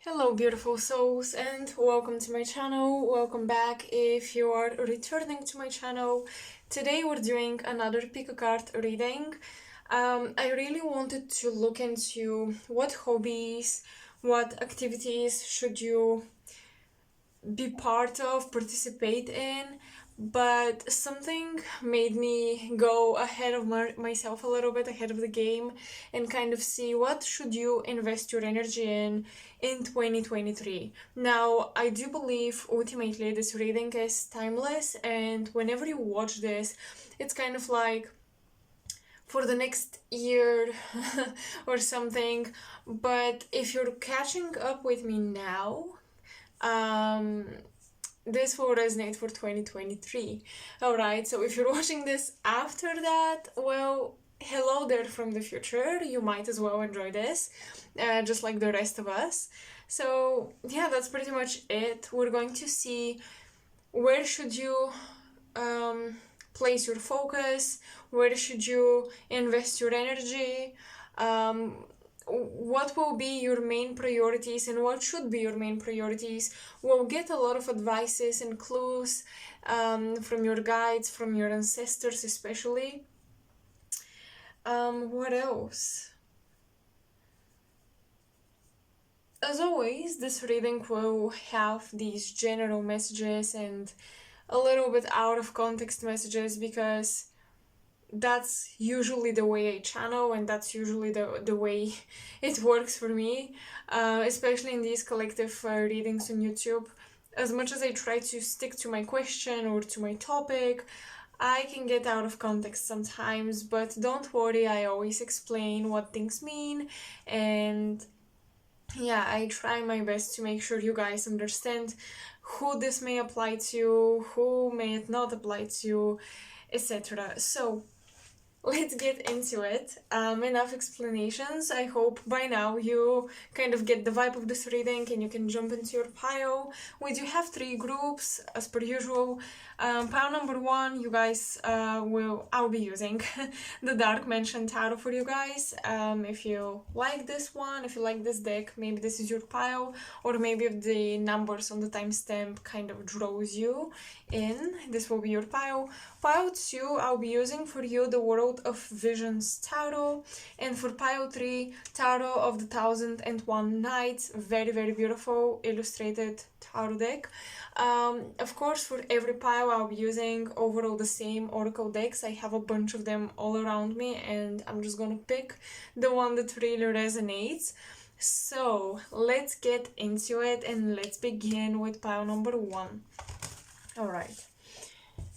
Hello beautiful souls and welcome to my channel. Welcome back if you are returning to my channel. Today we're doing another pick a card reading. I really wanted to look into what hobbies, what activities should you be part of, participate in, but something made me go ahead of myself a little bit, ahead of the game, and kind of see what should you invest your energy in 2023. Now, I do believe ultimately this reading is timeless, and whenever you watch this, it's kind of like for the next year or something. But if you're catching up with me now, um this will resonate for 2023. Alright, so if you're watching this after that, well, hello there from the future. You might as well enjoy this, just like the rest of us. So yeah, that's pretty much it. We're going to see where should you place your focus, where should you invest your energy, what will be your main priorities and what should be your main priorities. We'll get a lot of advices and clues from your guides, from your ancestors especially. What else? As always, this reading will have these general messages and a little bit out of context messages because that's usually the way I channel, and that's usually the way it works for me, especially in these collective readings on YouTube. As much as I try to stick to my question or to my topic, I can get out of context sometimes, but don't worry, I always explain what things mean, and yeah, I try my best to make sure you guys understand who this may apply to, who may it not apply to, etc. So let's get into it. Enough explanations. I hope by now you kind of get the vibe of this reading and you can jump into your pile. We do have 3 groups as per usual. Pile number 1, you guys I'll be using the Dark Mansion Tarot for you guys. If you like this one, if you like this deck, maybe this is your pile, or maybe if the numbers on the timestamp kind of draws you in, this will be your pile. Pile 2, I'll be using for you the World of Visions Tarot, and for pile 3, Tarot of the 1001 Nights. Very, very beautiful illustrated tarot deck. Of course, for every pile I'll be using overall the same oracle decks. I have a bunch of them all around me, and I'm just gonna pick the one that really resonates. So let's get into it and let's begin with pile number 1. Alright.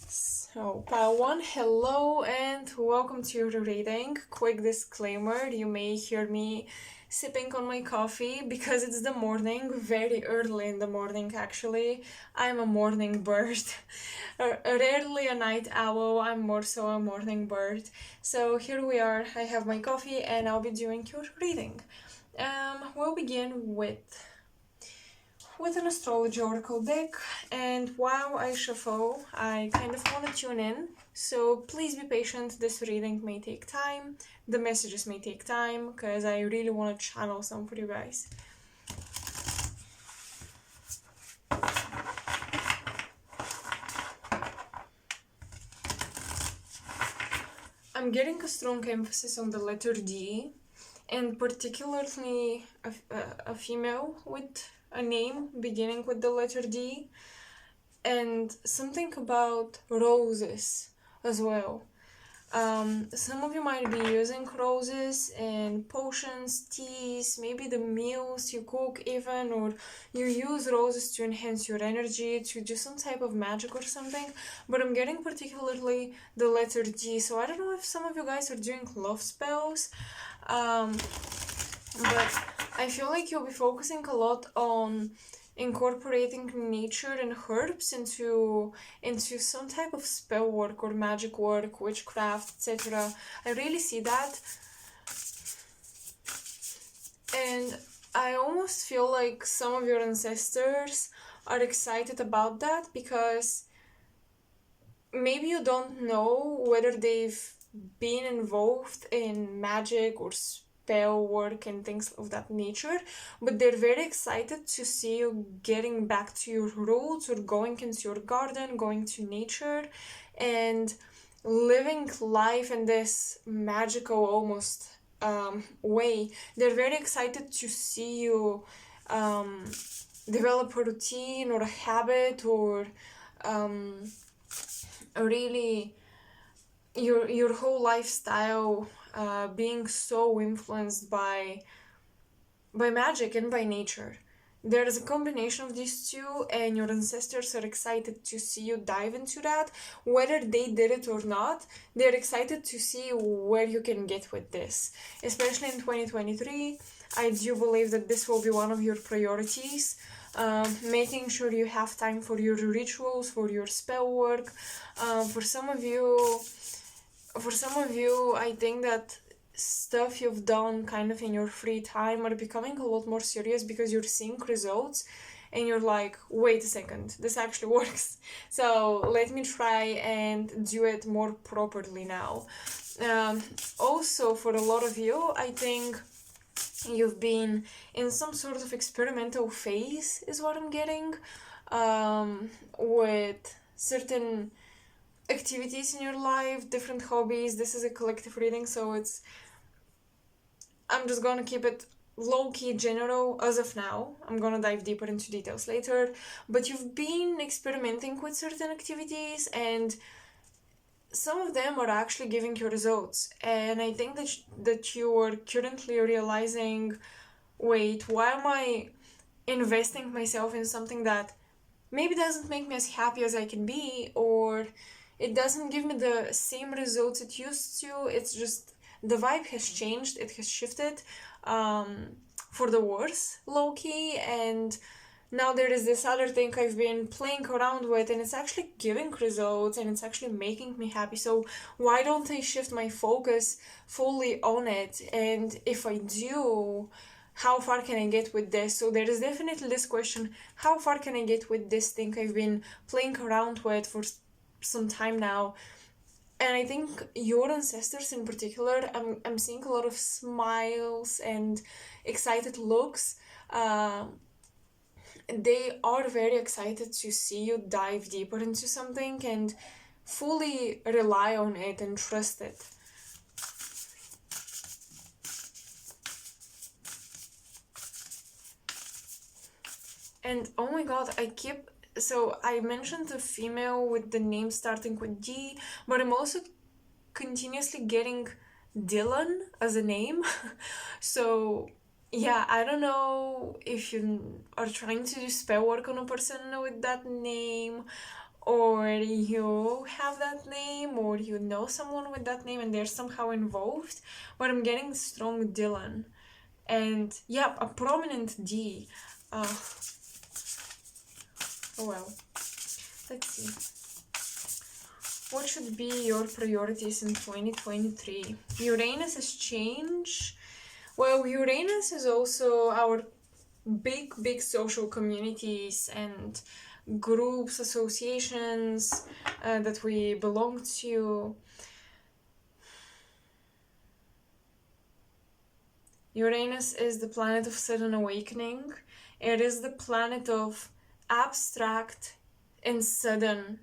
So, pile 1, hello and welcome to your reading. Quick disclaimer, you may hear me sipping on my coffee because it's the morning, very early in the morning actually. I'm a morning bird, rarely a night owl, I'm more so a morning bird. So here we are, I have my coffee and I'll be doing your reading. We'll begin with an astrology oracle deck, and while I shuffle, I kind of want to tune in, so please be patient. This reading may take time, the messages may take time, because I really want to channel some for you guys. I'm getting a strong emphasis on the letter D, and particularly a female with a name beginning with the letter D, and something about roses as well. Some of you might be using roses in potions, teas, maybe the meals you cook even, or you use roses to enhance your energy, to do some type of magic or something, but I'm getting particularly the letter D, so I don't know if some of you guys are doing love spells, but I feel like you'll be focusing a lot on incorporating nature and herbs into some type of spell work or magic work, witchcraft, etc. I really see that, and I almost feel like some of your ancestors are excited about that because maybe you don't know whether they've been involved in magic or spell work and things of that nature, but they're very excited to see you getting back to your roots or going into your garden, going to nature, and living life in this magical almost way. They're very excited to see you develop a routine or a habit, or really your whole lifestyle being so influenced by magic and by nature. There is a combination of these two, and your ancestors are excited to see you dive into that. Whether they did it or not, they're excited to see where you can get with this. Especially in 2023, I do believe that this will be one of your priorities. Making sure you have time for your rituals, for your spell work. For some of you, I think that stuff you've done kind of in your free time are becoming a lot more serious because you're seeing results and you're like, wait a second, this actually works. So let me try and do it more properly now. Also, for a lot of you, I think you've been in some sort of experimental phase, is what I'm getting, with certain activities in your life, different hobbies. This is a collective reading, so I'm just gonna keep it low-key general as of now. I'm gonna dive deeper into details later, but you've been experimenting with certain activities and some of them are actually giving you results, and I think that you are currently realizing, wait, why am I investing myself in something that maybe doesn't make me as happy as I can be, or it doesn't give me the same results it used to. It's just the vibe has changed, it has shifted for the worse, low-key, and now there is this other thing I've been playing around with and it's actually giving results and it's actually making me happy. So why don't I shift my focus fully on it? And if I do, how far can I get with this? So there is definitely this question, how far can I get with this thing I've been playing around with for some time now? And I think your ancestors in particular, I'm seeing a lot of smiles and excited looks. They are very excited to see you dive deeper into something and fully rely on it and trust it. And oh my god, so I mentioned a female with the name starting with D, but I'm also continuously getting Dylan as a name. So yeah, I don't know if you are trying to do spell work on a person with that name, or you have that name, or you know someone with that name and they're somehow involved, but I'm getting strong Dylan. And yeah, a prominent D. Oh well, let's see. What should be your priorities in 2023? Uranus has changed. Well, Uranus is also our big social communities and groups, associations that we belong to. Uranus is the planet of sudden awakening. It is the planet of abstract and sudden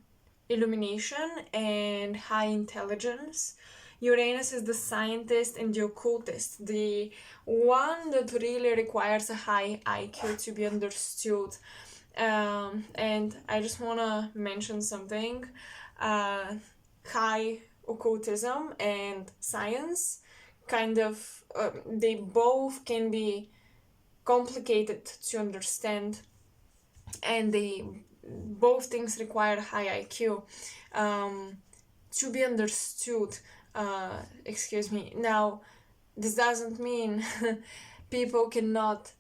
illumination and high intelligence. Uranus is the scientist and the occultist, the one that really requires a high IQ to be understood. And I just want to mention something. High occultism and science kind of, they both can be complicated to understand, and both things require high IQ to be understood. Excuse me. Now, this doesn't mean people cannot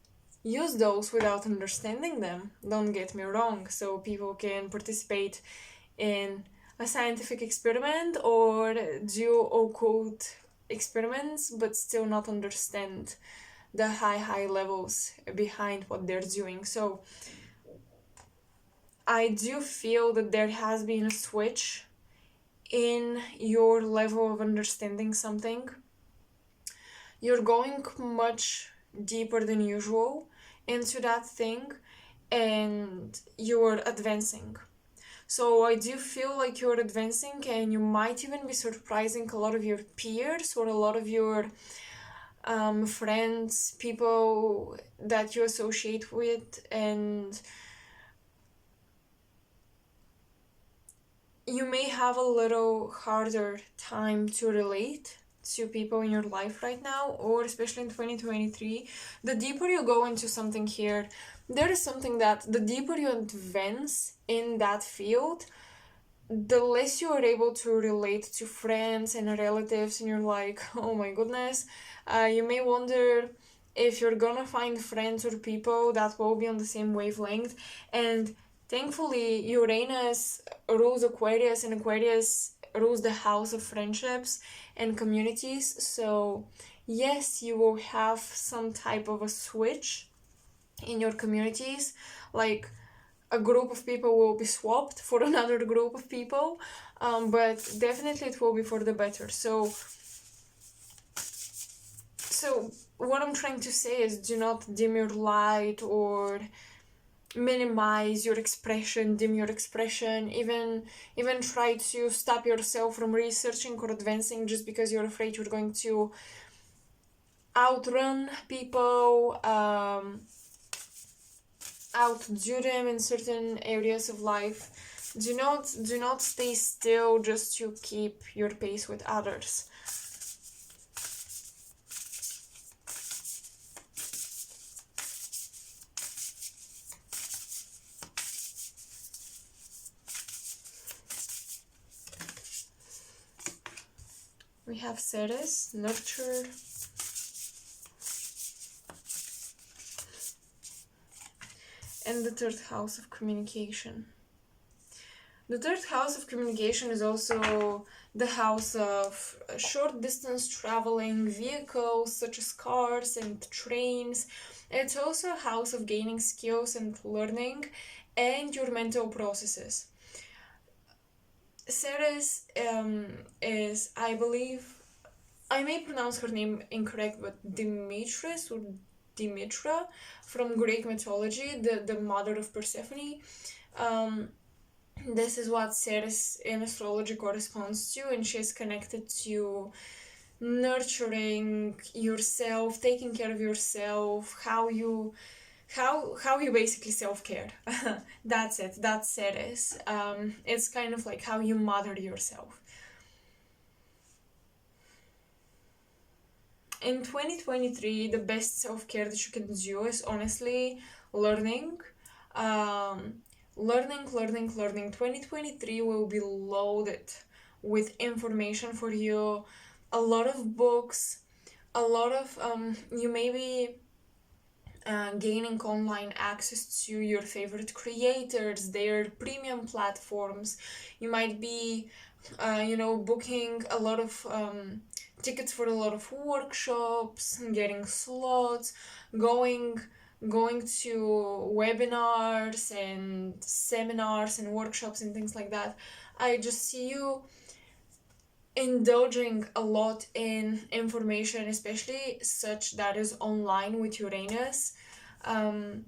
use those without understanding them. Don't get me wrong. So people can participate in a scientific experiment or do occult experiments, but still not understand the high levels behind what they're doing. So I do feel that there has been a switch in your level of understanding something. you're going much deeper than usual into that thing, and you're advancing. So I do feel like you're advancing, and you might even be surprising a lot of your peers or a lot of your friends, people that you associate with, and you may have a little harder time to relate to people in your life right now, or especially in 2023. The deeper you go into something here, there is something that the deeper you advance in that field, the less you are able to relate to friends and relatives, and you're like, oh my goodness. You may wonder if you're gonna find friends or people that will be on the same wavelength. And thankfully, Uranus rules Aquarius, and Aquarius rules the house of friendships and communities. So, yes, you will have some type of a switch in your communities. Like, a group of people will be swapped for another group of people, but definitely it will be for the better. So what I'm trying to say is, do not dim your light or minimize your expression, dim your expression, even try to stop yourself from researching or advancing just because you're afraid you're going to outrun people, outdo them in certain areas of life. Do not stay still just to keep your pace with others. We have Ceres, nurture, and the third house of communication. The third house of communication is also the house of short distance traveling vehicles such as cars and trains. It's also a house of gaining skills and learning and your mental processes. Ceres is, I believe, I may pronounce her name incorrect, but Demetrius or Demetra from Greek mythology, the mother of Persephone. This is what Ceres in astrology corresponds to, and she's connected to nurturing yourself, taking care of yourself, how you basically self-care. That's it. That's Ceres. It's kind of like how you mother yourself. In 2023, the best self-care that you can do is honestly learning. Learning. 2023 will be loaded with information for you. A lot of books, a lot of you may be gaining online access to your favorite creators, their premium platforms. You might be booking a lot of tickets for a lot of workshops, getting slots, going to webinars and seminars and workshops and things like that. I just see you indulging a lot in information, especially such that is online with Uranus. And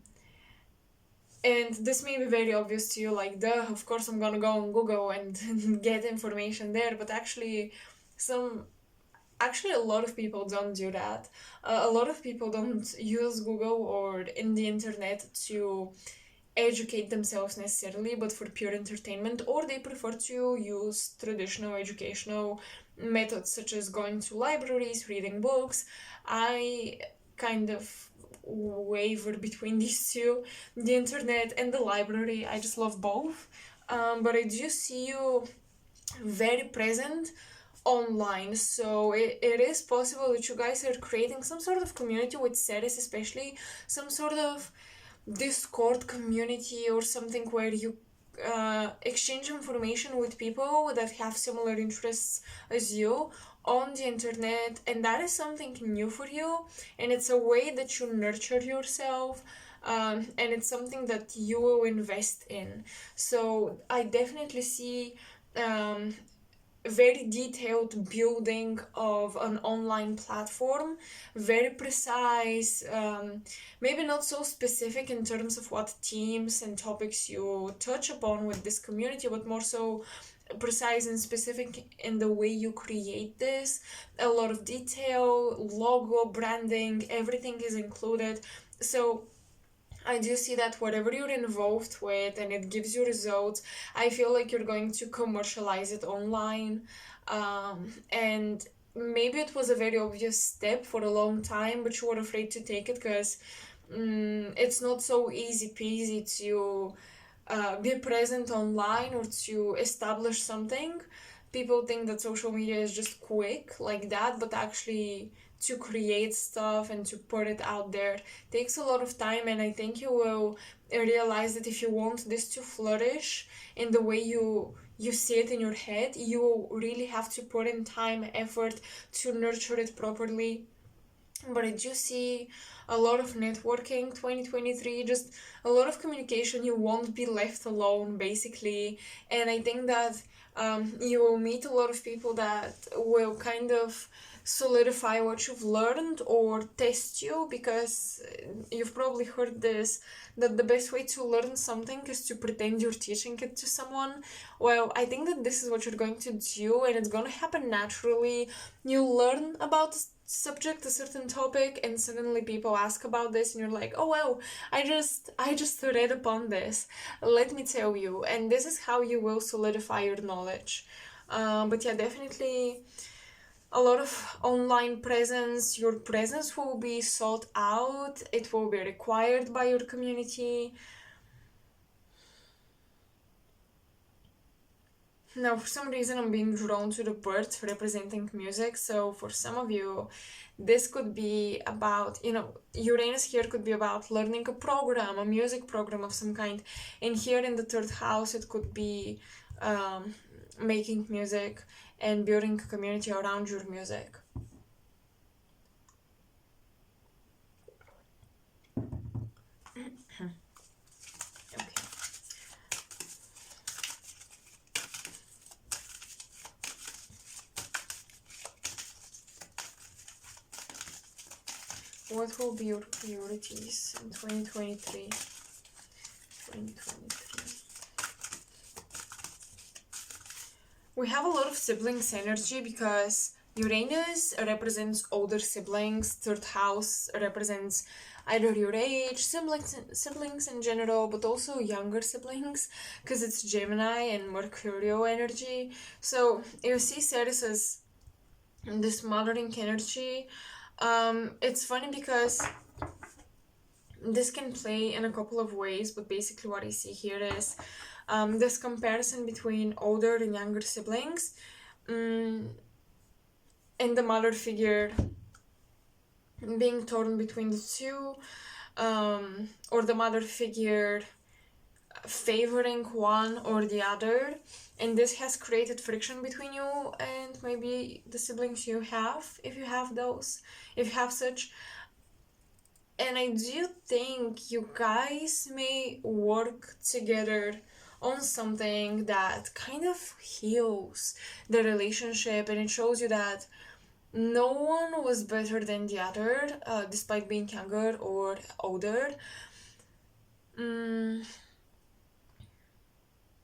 this may be very obvious to you, like, duh, of course I'm gonna go on Google and get information there, but actually a lot of people don't do that. A lot of people don't use Google or in the internet to educate themselves necessarily, but for pure entertainment, or they prefer to use traditional educational methods such as going to libraries, reading books. I kind of waver between these two, the internet and the library. I just love both, but I do see you very present online, so it is possible that you guys are creating some sort of community with Ceres, especially some sort of Discord community or something where you exchange information with people that have similar interests as you on the internet, and that is something new for you, and it's a way that you nurture yourself, and it's something that you will invest in. So I definitely see very detailed building of an online platform, very precise, maybe not so specific in terms of what themes and topics you touch upon with this community, but more so precise and specific in the way you create this. A lot of detail, logo, branding, everything is included. So I do see that whatever you're involved with and it gives you results, I feel like you're going to commercialize it online. And maybe it was a very obvious step for a long time, but you were afraid to take it because it's not so easy peasy to be present online or to establish something. People think that social media is just quick like that, but actually to create stuff and to put it out there takes a lot of time. And I think you will realize that if you want this to flourish in the way you see it in your head, you will really have to put in time, effort to nurture it properly. But I do see a lot of networking 2023, just a lot of communication. You won't be left alone basically. And I think that you will meet a lot of people that will kind of solidify what you've learned or test you, because you've probably heard this, that the best way to learn something is to pretend you're teaching it to someone. Well, I think that this is what you're going to do, and it's going to happen naturally. You learn about subject, a certain topic, and suddenly people ask about this and you're like, oh well, I just read upon this, let me tell you. And this is how you will solidify your knowledge. But yeah, definitely a lot of online presence. Your presence will be sought out, it will be required by your community. Now, for some reason, I'm being drawn to the birds representing music. So, for some of you, this could be about, Uranus here could be about learning a program, a music program of some kind. And here in the third house, it could be making music and building a community around your music. What will be your priorities in 2023? We have a lot of siblings energy because Uranus represents older siblings, third house represents either your age, siblings in general, but also younger siblings because it's Gemini and Mercurial energy. So you see Ceres as this mothering energy. It's funny because this can play in a couple of ways, but basically what I see here is this comparison between older and younger siblings, and the mother figure being torn between the two, or the mother figure favoring one or the other, and this has created friction between you and maybe the siblings you have, if you have those, if you have such. And I do think you guys may work together on something that kind of heals the relationship, and it shows you that no one was better than the other, despite being younger or older.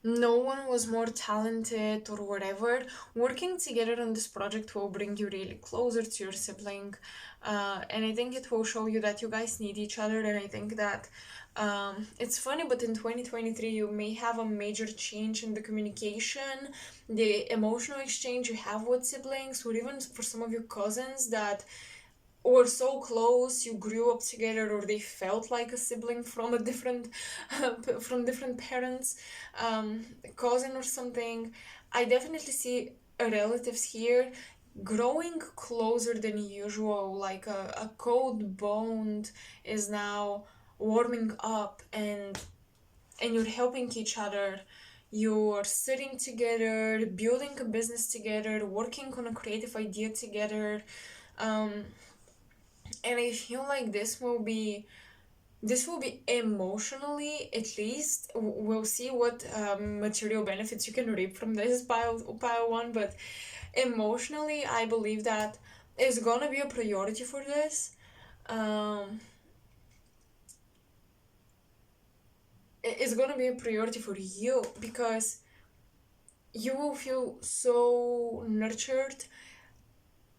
No one was more talented or whatever. Working together on this project will bring you really closer to your sibling, and I think it will show you that you guys need each other. And I think that it's funny, but in 2023 you may have a major change in the communication, the emotional exchange you have with siblings, or even for some of your cousins that were so close, you grew up together, or they felt like a sibling from a different from different parents, cousin or something. I definitely see relatives here growing closer than usual, like a cold bond is now warming up, and you're helping each other. You're sitting together, building a business together, working on a creative idea together. And I feel like this will be this will be emotionally, at least. We'll see what material benefits you can reap from this pile one, but emotionally, I believe that is gonna be a priority for this. Um, it's gonna be a priority for you because you will feel so nurtured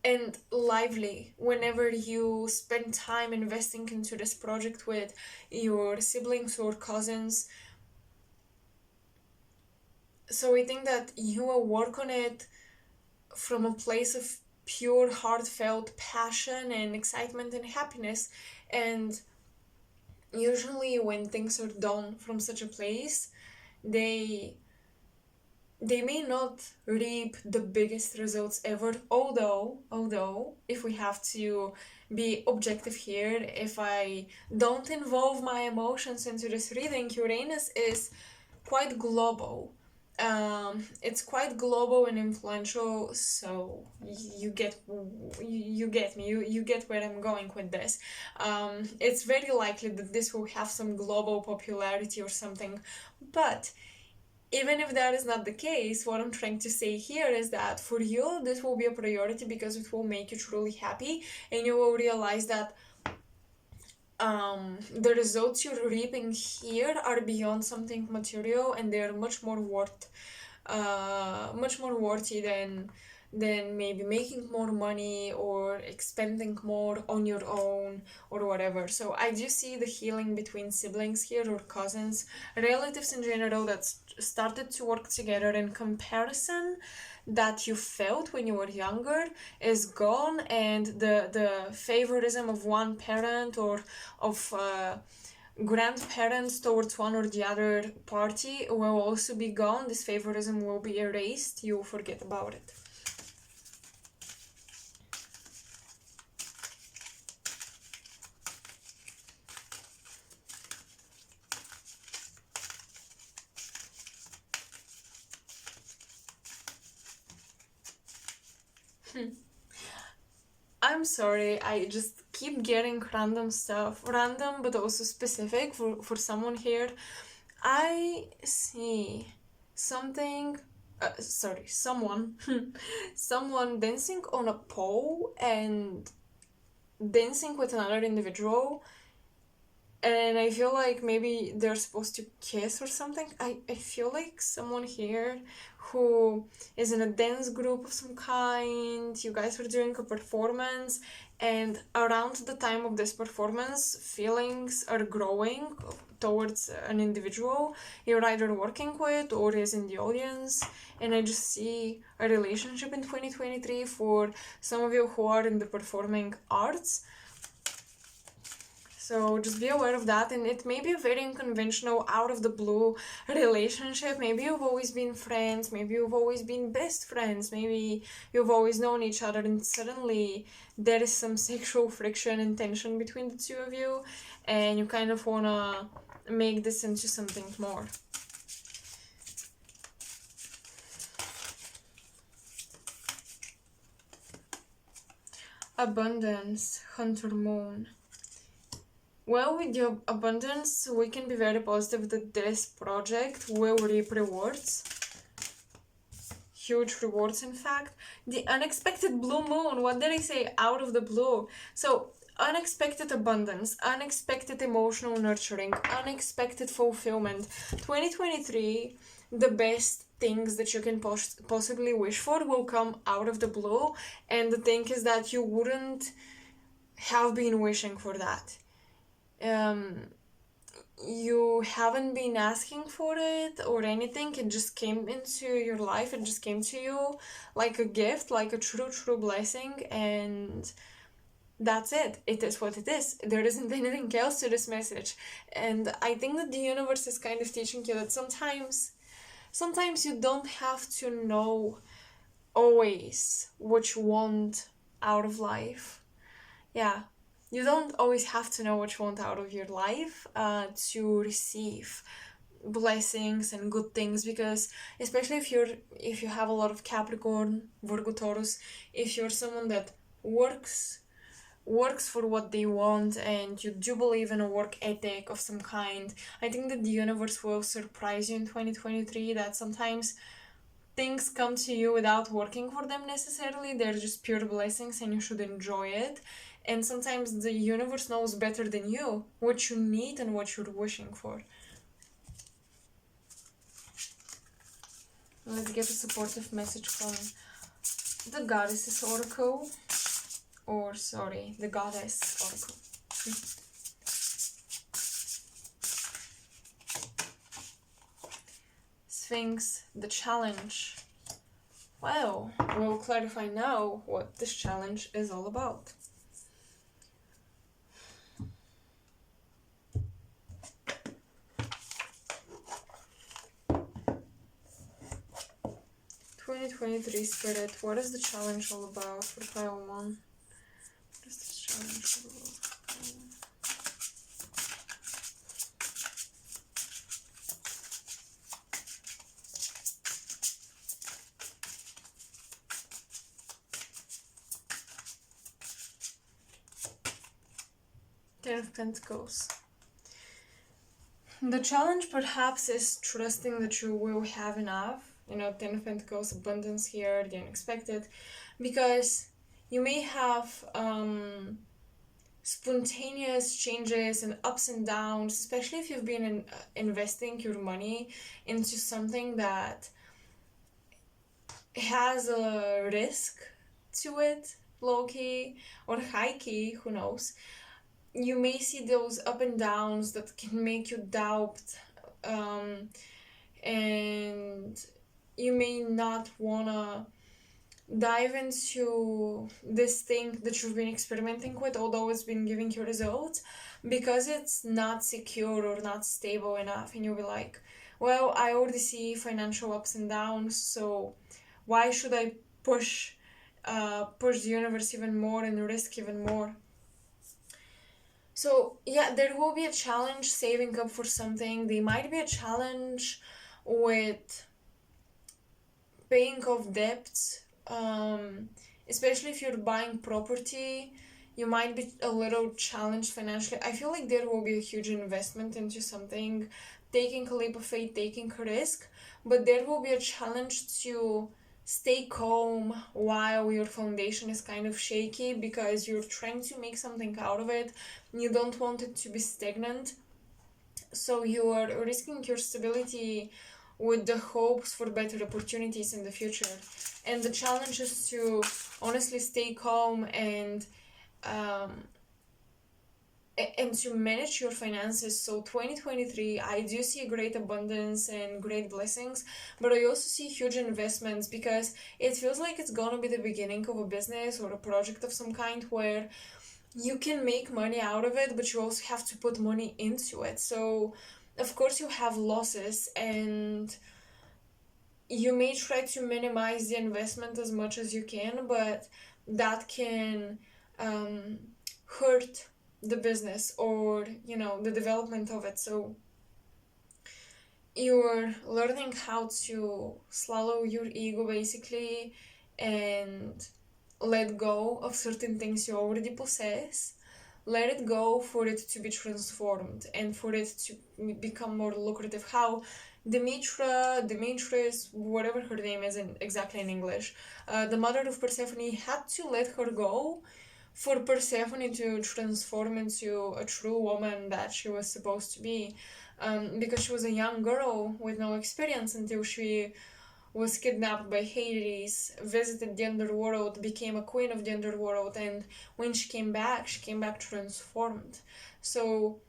and lively whenever you spend time investing into this project with your siblings or cousins. So I think that you will work on it from a place of pure, heartfelt passion and excitement and happiness. And usually, when things are done from such a place, they they may not reap the biggest results ever, although if we have to be objective here, if I don't involve my emotions into this reading, Uranus is quite global. It's quite global and influential, so you get me, you get where I'm going with this. It's very likely that this will have some global popularity or something, but even if that is not the case, what I'm trying to say here is that for you, this will be a priority because it will make you truly happy, and you will realize that the results you're reaping here are beyond something material, and they're much more worthy than maybe making more money or expending more on your own or whatever. So I do see the healing between siblings here or cousins, relatives in general that started to work together in comparison that you felt when you were younger is gone, and the favoritism of one parent or of grandparents towards one or the other party will also be gone. This favoritism will be erased. You'll forget about it. I'm sorry, I just keep getting random stuff. Random, but also specific for someone here. I see something. Someone. Someone dancing on a pole and dancing with another individual, and I feel like maybe they're supposed to kiss or something. I feel like someone here who is in a dance group of some kind, you guys are doing a performance, and around the time of this performance, feelings are growing towards an individual you're either working with or is in the audience. And I just see a relationship in 2023 for some of you who are in the performing arts. So just be aware of that, and it may be a very unconventional, out of the blue relationship. Maybe you've always been friends, maybe you've always been best friends, maybe you've always known each other, and suddenly there is some sexual friction and tension between the two of you, and you kind of wanna make this into something more. Abundance, Hunter Moon. Well, with your abundance, we can be very positive that this project will reap rewards. Huge rewards, in fact. The unexpected blue moon, what did I say? Out of the blue. So, unexpected abundance, unexpected emotional nurturing, unexpected fulfillment. 2023, the best things that you can possibly wish for will come out of the blue, and the thing is that you wouldn't have been wishing for that. You haven't been asking for it or anything. It just came into your life. It just came to you like a gift, like a true blessing, and that's it. It is what it is. There isn't anything else to this message. And I think that the universe is kind of teaching you that sometimes you don't have to know always what you want out of life. Yeah, you don't always have to know what you want out of your life to receive blessings and good things, because especially if you have a lot of Capricorn, Virgo, Taurus, if you're someone that works works for what they want and you do believe in a work ethic of some kind, I think that the universe will surprise you in 2023, that sometimes things come to you without working for them necessarily. They're just pure blessings and you should enjoy it. And sometimes the universe knows better than you what you need and what you're wishing for. Let's get a supportive message from the Goddess's Oracle. Or, sorry, the Goddess Oracle. Sphinx, the challenge. Well, we'll clarify now what this challenge is all about. '23 Spirit, what is the challenge all about for pile 1? What is this challenge all about? Ten of Pentacles. The challenge perhaps is trusting that you will have enough. You know, Ten of Pentacles, abundance here, the unexpected. Because you may have spontaneous changes and ups and downs, especially if you've been investing your money into something that has a risk to it, low-key or high-key, who knows. You may see those up and downs that can make you doubt, and you may not wanna dive into this thing that you've been experimenting with, although it's been giving you results, because it's not secure or not stable enough, and you'll be like, well, I already see financial ups and downs, so why should I push the universe even more and risk even more? So yeah, there will be a challenge saving up for something. There might be a challenge with paying off debts, especially if you're buying property. You might be a little challenged financially. I feel like there will be a huge investment into something, taking a leap of faith, taking a risk, but there will be a challenge to stay calm while your foundation is kind of shaky, because you're trying to make something out of it. You don't want it to be stagnant, so you are risking your stability with the hopes for better opportunities in the future. And the challenge is to honestly stay calm and to manage your finances. So 2023, I do see great abundance and great blessings, but I also see huge investments, because it feels like it's gonna be the beginning of a business or a project of some kind where you can make money out of it, but you also have to put money into it. So of course you have losses, and you may try to minimize the investment as much as you can, but that can hurt the business or, you know, the development of it. So you're learning how to swallow your ego basically and let go of certain things you already possess. Let it go for it to be transformed and for it to become more lucrative. How Demetrius, whatever her name is exactly in English, the mother of Persephone, had to let her go for Persephone to transform into a true woman that she was supposed to be, because she was a young girl with no experience until she was kidnapped by Hades, visited the underworld, became a queen of the underworld, and when she came back transformed. So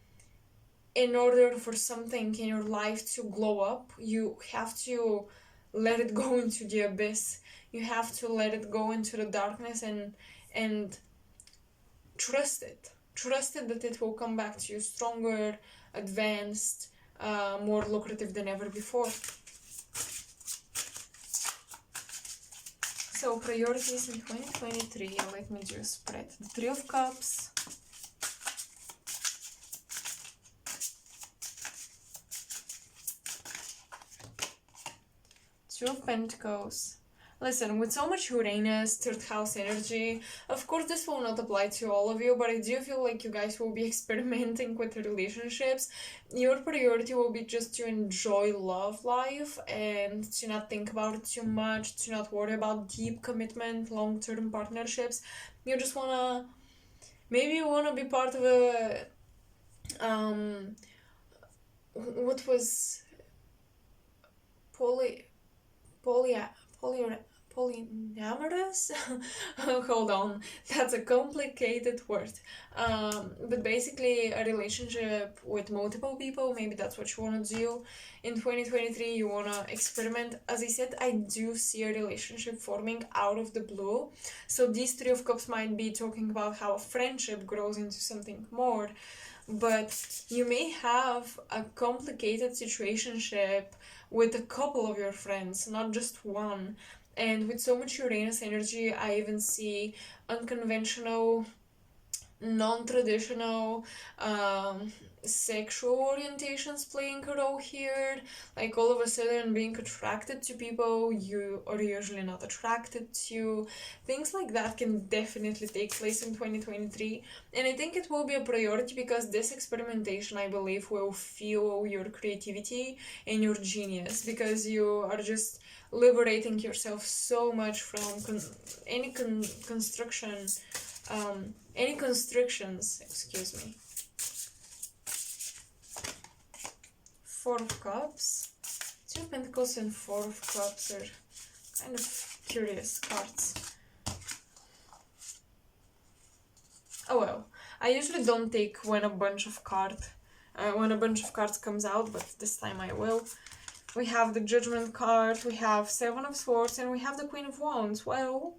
in order for something in your life to glow up, you have to let it go into the abyss. You have to let it go into the darkness and trust it. Trust it that it will come back to you stronger, advanced, more lucrative than ever before. So priorities in 2023, let me just spread the Three of Cups, Two of Pentacles. Listen, with so much Uranus, third house energy, of course this will not apply to all of you, but I do feel like you guys will be experimenting with relationships. Your priority will be just to enjoy love life and to not think about it too much, to not worry about deep commitment, long-term partnerships. You just wanna, maybe you wanna be part of a, what was poly, poly, poly, polyamorous. Hold on, that's a complicated word. But basically a relationship with multiple people, maybe that's what you want to do in 2023. You want to experiment. As I said, I do see a relationship forming out of the blue, so these three of cups might be talking about how a friendship grows into something more, but you may have a complicated situationship with a couple of your friends, not just one. And with so much Uranus energy, I even see unconventional, non-traditional sexual orientations playing a role here. Like all of a sudden being attracted to people you are usually not attracted to. Things like that can definitely take place in 2023. And I think it will be a priority because this experimentation, I believe, will fuel your creativity and your genius, because you are just liberating yourself so much from any construction, any constrictions, excuse me. Four of Cups. Two of Pentacles and Four of Cups are kind of curious cards. Oh well, I usually don't take when a bunch of cards comes out, but this time I will. We have the Judgment card, we have Seven of Swords, and we have the Queen of Wands. Well,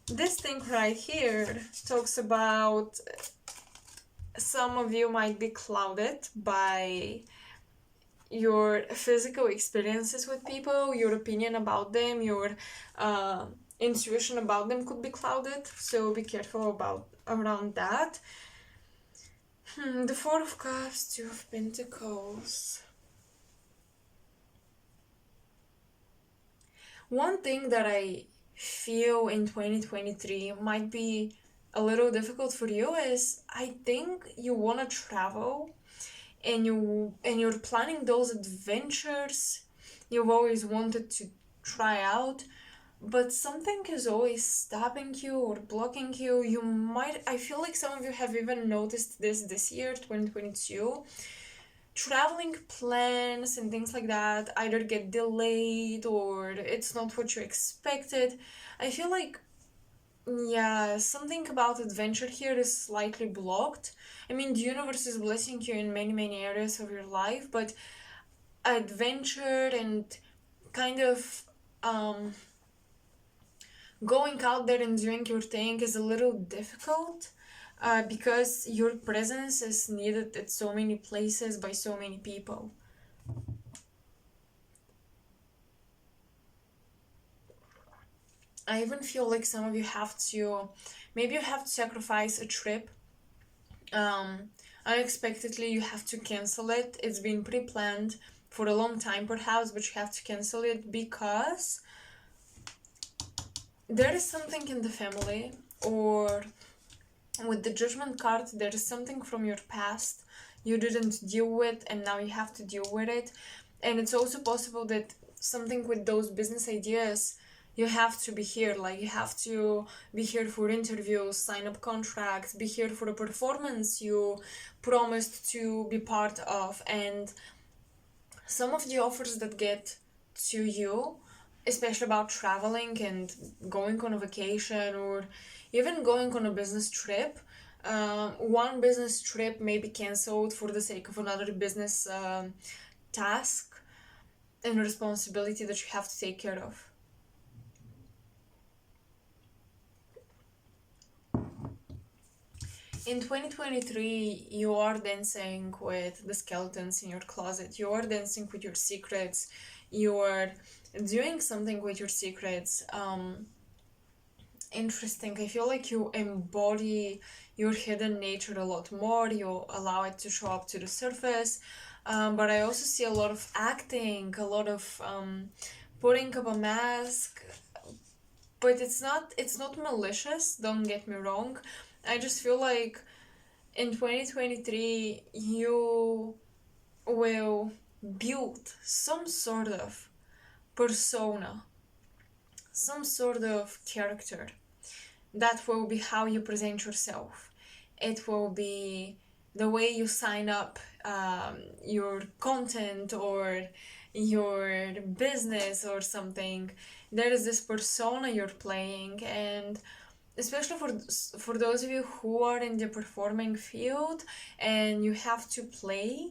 this thing right here talks about some of you might be clouded by your physical experiences with people, your opinion about them, your intuition about them could be clouded, so be careful around that. The Four of Cups, Two of Pentacles. One thing that I feel in 2023 might be a little difficult for you is I think you want to travel and you're planning those adventures you've always wanted to try out, but something is always stopping you or blocking you. I feel like some of you have even noticed this year, 2022. Traveling plans and things like that either get delayed or it's not what you expected. I feel like, yeah, something about adventure here is slightly blocked. I mean, the universe is blessing you in many, many areas of your life, but adventure and kind of going out there and doing your thing is a little difficult. Because your presence is needed at so many places by so many people. I even feel like some of you maybe you have to sacrifice a trip. Unexpectedly, you have to cancel it. It's been pre-planned for a long time perhaps, but you have to cancel it because there is something in the family, or with the Judgment card, there is something from your past you didn't deal with and now you have to deal with it. And it's also possible that something with those business ideas, you have to be here. Like, you have to be here for interviews, sign up contracts, be here for a performance you promised to be part of. And some of the offers that get to you, especially about traveling and going on a vacation or even going on a business trip, one business trip may be cancelled for the sake of another business task and responsibility that you have to take care of. In 2023, you are dancing with the skeletons in your closet. You are dancing with your secrets. You are doing something with your secrets. Interesting. I feel like you embody your hidden nature a lot more. You allow it to show up to the surface. But I also see a lot of acting, a lot of putting up a mask, but it's not malicious, don't get me wrong. I just feel like in 2023 you will build some sort of persona, some sort of character. That will be how you present yourself. It will be the way you sign up your content or your business or something. There is this persona you're playing, and especially for those of you who are in the performing field and you have to play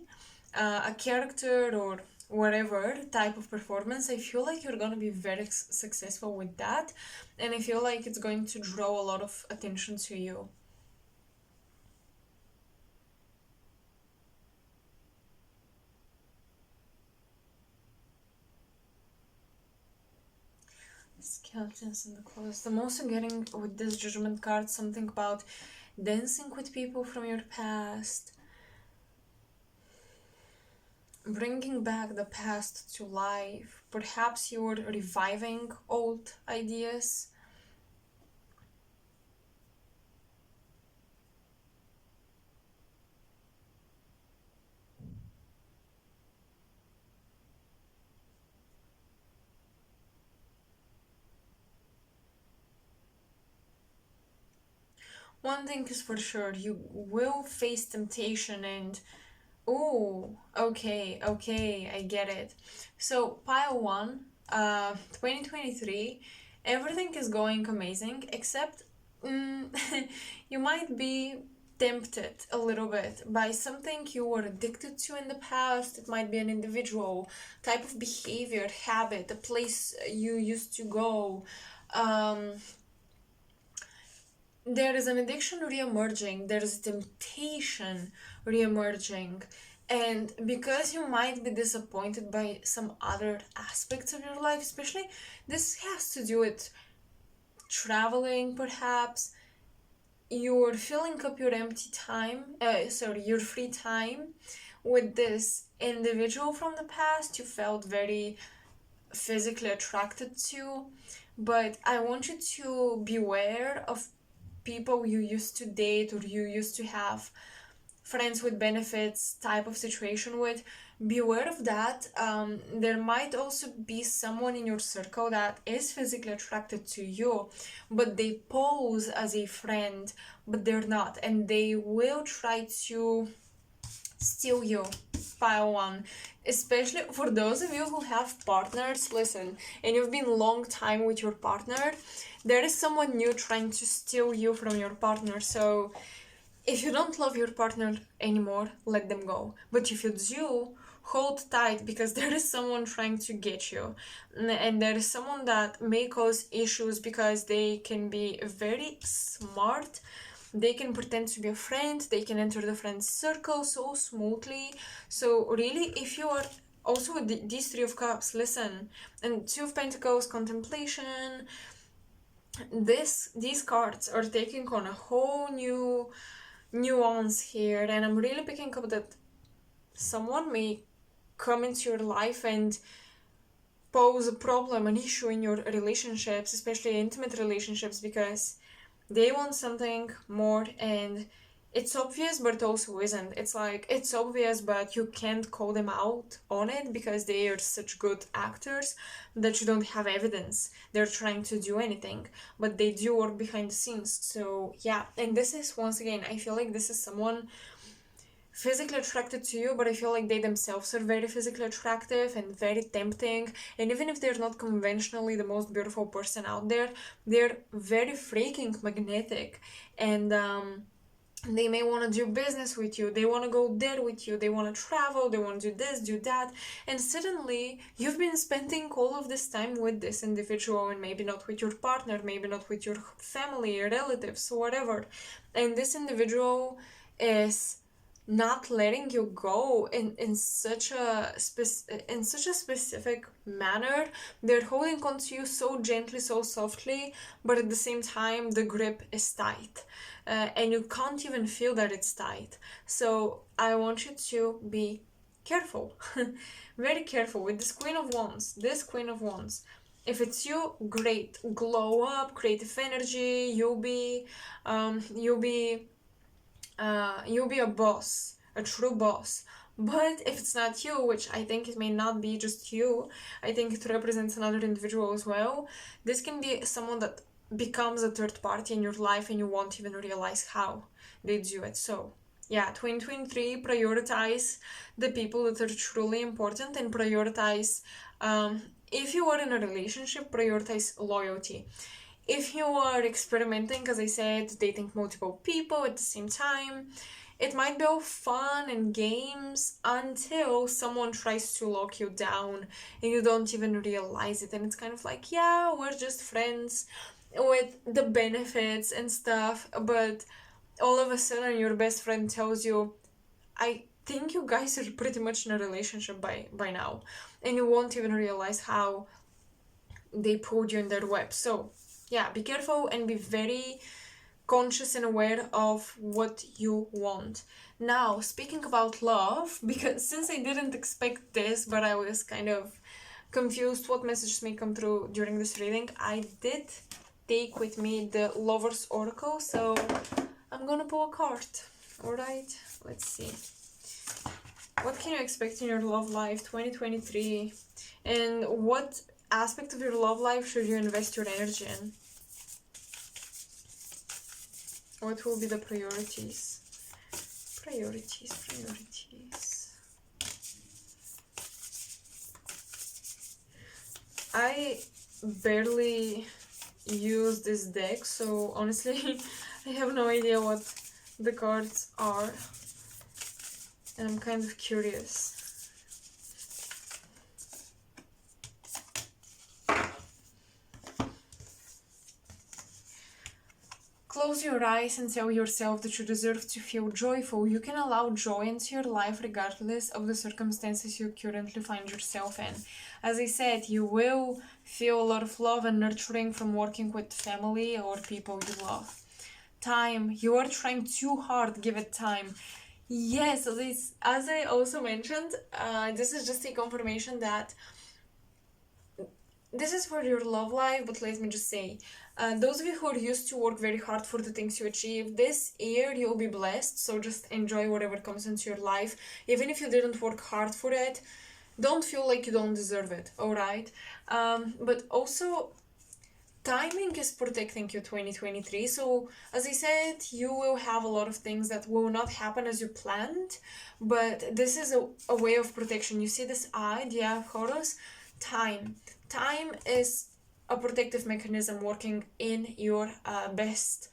a character or whatever type of performance, I feel like you're gonna be very successful with that, and I feel like it's going to draw a lot of attention to you. Skeletons in the closet. I'm also getting with this judgment card something about dancing with people from your past, bringing back the past to life. Perhaps you're reviving old ideas. One thing is for sure, you will face temptation and oh, okay, okay, I get it. So, pile one, 2023, everything is going amazing, except mm, you might be tempted a little bit by something you were addicted to in the past. It might be an individual, type of behavior, habit, a place you used to go. Um, there is an addiction re-emerging, there is a temptation re-emerging, and because you might be disappointed by some other aspects of your life, especially this has to do with traveling, perhaps you're filling up your empty time, your free time with this individual from the past you felt very physically attracted to, but I want you to beware of people you used to date or you used to have friends with benefits type of situation with. Beware of that. There might also be someone in your circle that is physically attracted to you, but they pose as a friend, but they're not, and they will try to steal you. Pile one, especially for those of you who have partners, listen, and you've been long time with your partner, there is someone new trying to steal you from your partner. So if you don't love your partner anymore, let them go. But if you do, hold tight, because there is someone trying to get you, and there is someone that may cause issues because they can be very smart. They can pretend to be a friend, they can enter the friend circle so smoothly. So really, if you are also with these Three of Cups, listen, and Two of Pentacles, contemplation, these cards are taking on a whole new nuance here, and I'm really picking up that someone may come into your life and pose a problem, an issue in your relationships, especially intimate relationships, because they want something more, and it's obvious but it also isn't. It's like it's obvious but you can't call them out on it because they are such good actors that you don't have evidence they're trying to do anything, but they do work behind the scenes. So yeah, and this is, once again, I feel like this is someone physically attracted to you, but I feel like they themselves are very physically attractive and very tempting. And even if they're not conventionally the most beautiful person out there, they're very freaking magnetic. And they may want to do business with you, they want to go there with you, they want to travel, they want to do this, do that. And suddenly you've been spending all of this time with this individual, and maybe not with your partner, maybe not with your family, your relatives, whatever. And this individual is not letting you go in such a in such a specific manner. They're holding on to you so gently, so softly, but at the same time the grip is tight, and you can't even feel that it's tight. So I want you to be careful, very careful with this Queen of Wands. This Queen of Wands, If it's you, great. Glow up, creative energy. You'll be a boss, a true boss. But if it's not you, which I think it may not be just you, I think it represents another individual as well. This can be someone that becomes a third party in your life and you won't even realize how they do it. So yeah, 2023, prioritize the people that are truly important, and prioritize, if you are in a relationship, prioritize loyalty. If you are experimenting, as I said, dating multiple people at the same time, it might be all fun and games until someone tries to lock you down and you don't even realize it. And it's kind of like, yeah, we're just friends with the benefits and stuff, but all of a sudden your best friend tells you, I think you guys are pretty much in a relationship by now, and you won't even realize how they pulled you in their web. So yeah, be careful and be very conscious and aware of what you want. Now, speaking about love, because since I didn't expect this, but I was kind of confused what messages may come through during this reading, I did take with me the Lover's Oracle, so I'm gonna pull a card. Alright, let's see. What can you expect in your love life 2023? And what aspect of your love life should you invest your energy in? What will be the priorities? Priorities. I barely use this deck, so honestly, I have no idea what the cards are. And I'm kind of curious. Close your eyes and tell yourself that you deserve to feel joyful. You can allow joy into your life regardless of the circumstances you currently find yourself in. As I said, you will feel a lot of love and nurturing from working with family or people you love. Time. You are trying too hard. Give it time. Yes, as I also mentioned, this is just a confirmation that this is for your love life, but let me just say, those of you who are used to work very hard for the things you achieve, this year you'll be blessed, so just enjoy whatever comes into your life. Even if you didn't work hard for it, don't feel like you don't deserve it, alright? But also, timing is protecting you 2023, so as I said, you will have a lot of things that will not happen as you planned, but this is a way of protection. You see this eye, the eye of Horus? Time is a protective mechanism working in your best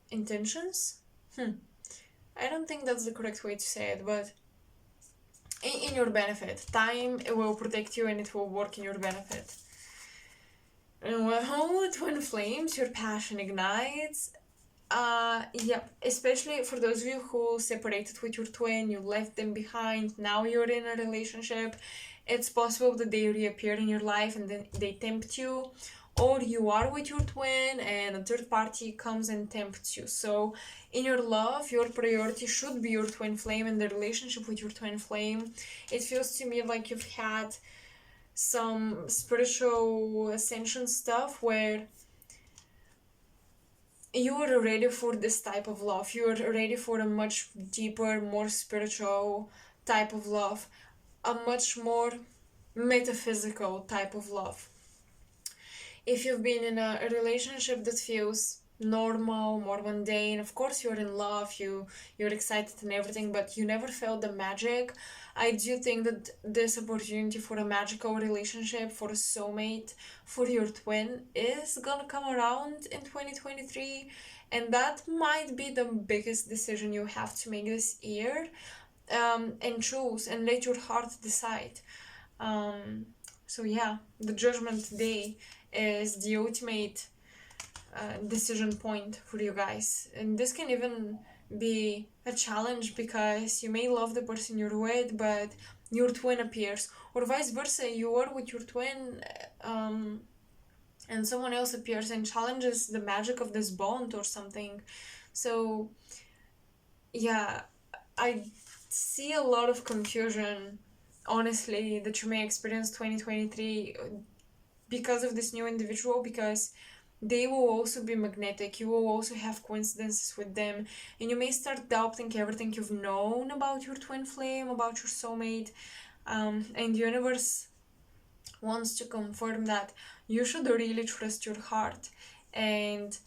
intentions. I don't think that's the correct way to say it, but in your benefit. Time, it will protect you and it will work in your benefit. And well, twin flames, your passion ignites. Yep, especially for those of you who separated with your twin, you left them behind, now you're in a relationship, it's possible that they reappear in your life and then they tempt you, or you are with your twin and a third party comes and tempts you. So in your love, your priority should be your twin flame and the relationship with your twin flame. It feels to me like you've had some spiritual ascension stuff where you are ready for this type of love. You are ready for a much deeper, more spiritual type of love, a much more metaphysical type of love. If you've been in a relationship that feels normal, more mundane, of course you're in love, you're excited and everything, but you never felt the magic. I do think that this opportunity for a magical relationship, for a soulmate, for your twin is gonna come around in 2023, and that might be the biggest decision you have to make this year. And choose and let your heart decide. So yeah, the Judgment Day is the ultimate decision point for you guys, and this can even be a challenge because you may love the person you're with, but your twin appears, or vice versa, you are with your twin and someone else appears and challenges the magic of this bond or something. So yeah, I see a lot of confusion honestly, that you may experience 2023 because of this new individual, because they will also be magnetic. You will also have coincidences with them, and you may start doubting everything you've known about your twin flame, about your soulmate. And the universe wants to confirm that you should really trust your heart and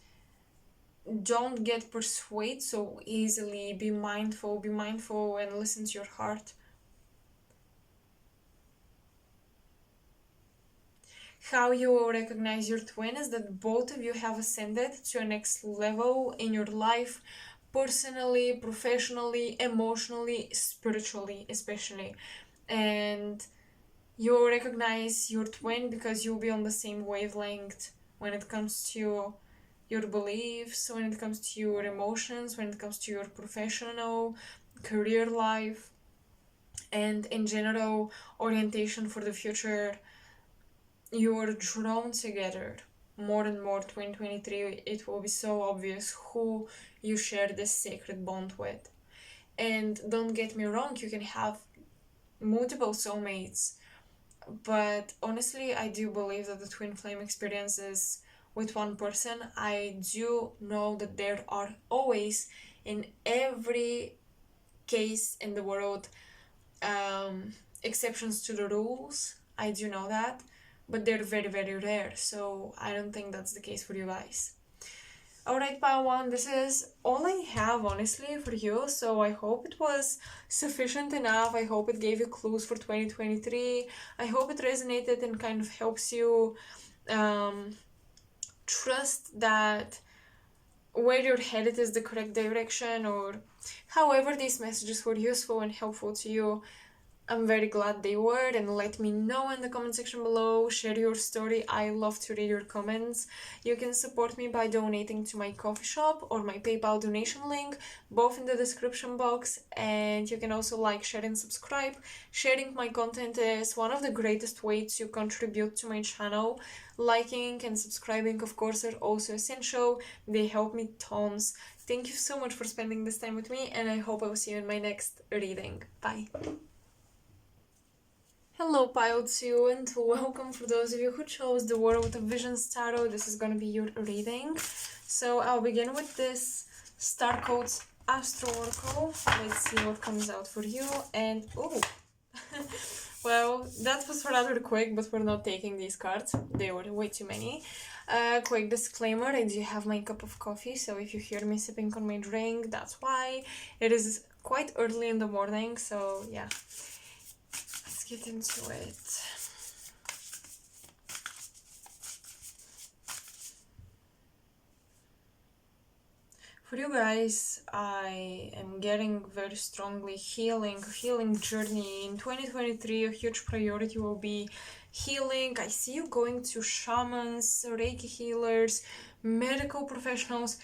don't get persuaded so easily. Be mindful, and listen to your heart. How you will recognize your twin is that both of you have ascended to a next level in your life, personally, professionally, emotionally, spiritually, especially. And you will recognize your twin because you'll be on the same wavelength when it comes to your beliefs, when it comes to your emotions, when it comes to your professional, career life, and in general orientation for the future. You are drawn together more and more. 2023, it will be so obvious who you share this sacred bond with. And don't get me wrong, you can have multiple soulmates, but honestly, I do believe that the twin flame experience is with one person. I do know that there are always, in every case in the world, exceptions to the rules. I do know that, but they're very, very rare, so I don't think that's the case for you guys. Alright, pile one, this is all I have honestly for you, so I hope it was sufficient enough. I hope it gave you clues for 2023. I hope it resonated and kind of helps you trust that where you're headed is the correct direction, or however these messages were useful and helpful to you. I'm very glad they were, and let me know in the comment section below. Share your story. I love to read your comments. You can support me by donating to my coffee shop or my PayPal donation link, both in the description box. And you can also like, share, and subscribe. Sharing my content is one of the greatest ways to contribute to my channel. Liking and subscribing, of course, are also essential. They help me tons. Thank you so much for spending this time with me, and I hope I will see you in my next reading. Bye. Hello, Pile 2, and welcome for those of you who chose the World of Visions Tarot. This is gonna be your reading. So I'll begin with this Star Codes Astro Oracle. Let's see what comes out for you. And oh, well, that was rather quick, but we're not taking these cards. They were way too many. Quick disclaimer, I do have my cup of coffee, so if you hear me sipping on my drink, that's why. It is quite early in the morning, so yeah. Let's get into it. For you guys, I am getting very strongly healing journey. In 2023, a huge priority will be healing. I see you going to shamans, Reiki healers, medical professionals.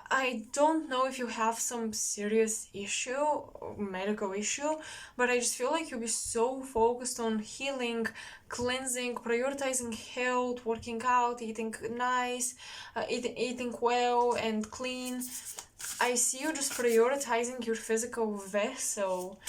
I don't know if you have some serious issue, medical issue, but I just feel like you'll be so focused on healing, cleansing, prioritizing health, working out, eating nice, eating well and clean. I see you just prioritizing your physical vessel.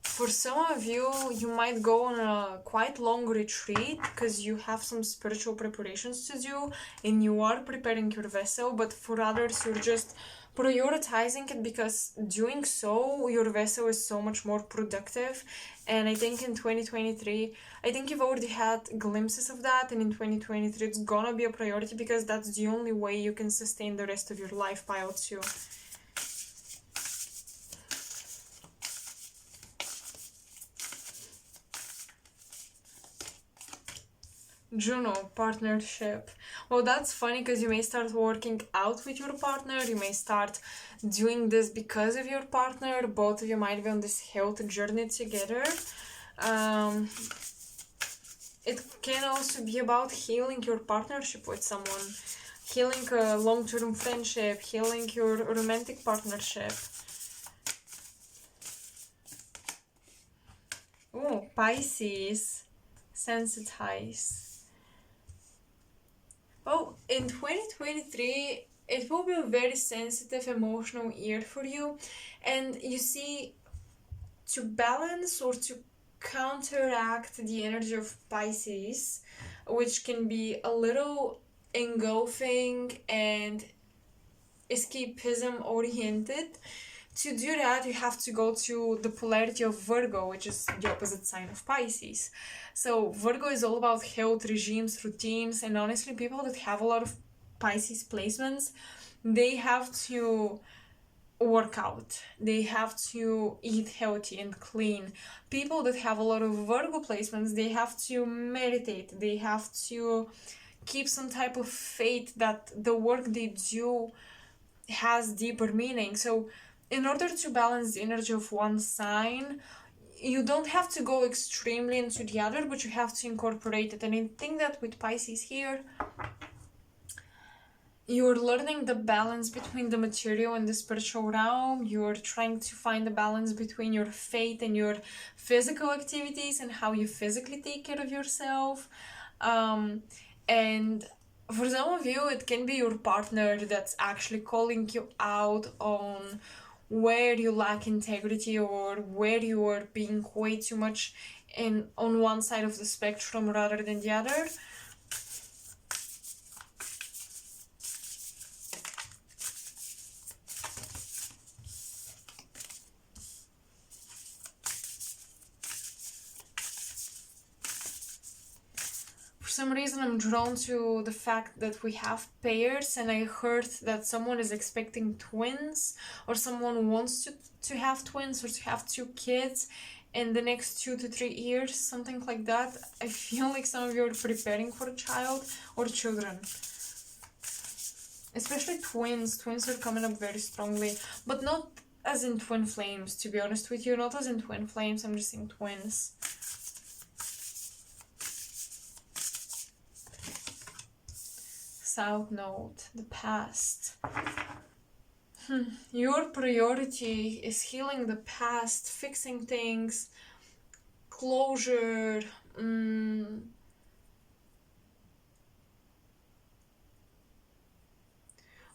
For some of you, you might go on a quite long retreat because you have some spiritual preparations to do and you are preparing your vessel, but for others, you're just prioritizing it because doing so, your vessel is so much more productive. And I think in 2023, I think you've already had glimpses of that, and in 2023, it's gonna be a priority because that's the only way you can sustain the rest of your life, pile 2. Juno, partnership. Well, that's funny because you may start working out with your partner, you may start doing this because of your partner, both of you might be on this health journey together. It can also be about healing your partnership with someone, healing a long-term friendship, healing your romantic partnership. Oh, Pisces, sensitize. Oh, in 2023, it will be a very sensitive, emotional year for you. And you see, to balance or to counteract the energy of Pisces, which can be a little engulfing and escapism oriented. To do that, you have to go to the polarity of Virgo, which is the opposite sign of Pisces. So Virgo is all about health, regimes, routines, and honestly, people that have a lot of Pisces placements, they have to work out. They have to eat healthy and clean. People that have a lot of Virgo placements, they have to meditate. They have to keep some type of faith that the work they do has deeper meaning. So in order to balance the energy of one sign, you don't have to go extremely into the other, but you have to incorporate it. And I think that with Pisces here, you're learning the balance between the material and the spiritual realm. You're trying to find the balance between your faith and your physical activities and how you physically take care of yourself. And for some of you, it can be your partner that's actually calling you out on where you lack integrity or where you are being way too much on one side of the spectrum rather than the other. For some reason, I'm drawn to the fact that we have pairs, and I heard that someone is expecting twins, or someone wants to have twins or to have 2 kids in the next 2 to 3 years, something like that. I feel like some of you are preparing for a child or children. Especially twins. Twins are coming up very strongly, but not as in twin flames, to be honest with you. Not as in twin flames, I'm just saying twins. South Node, the past. Your priority is healing the past, fixing things, closure.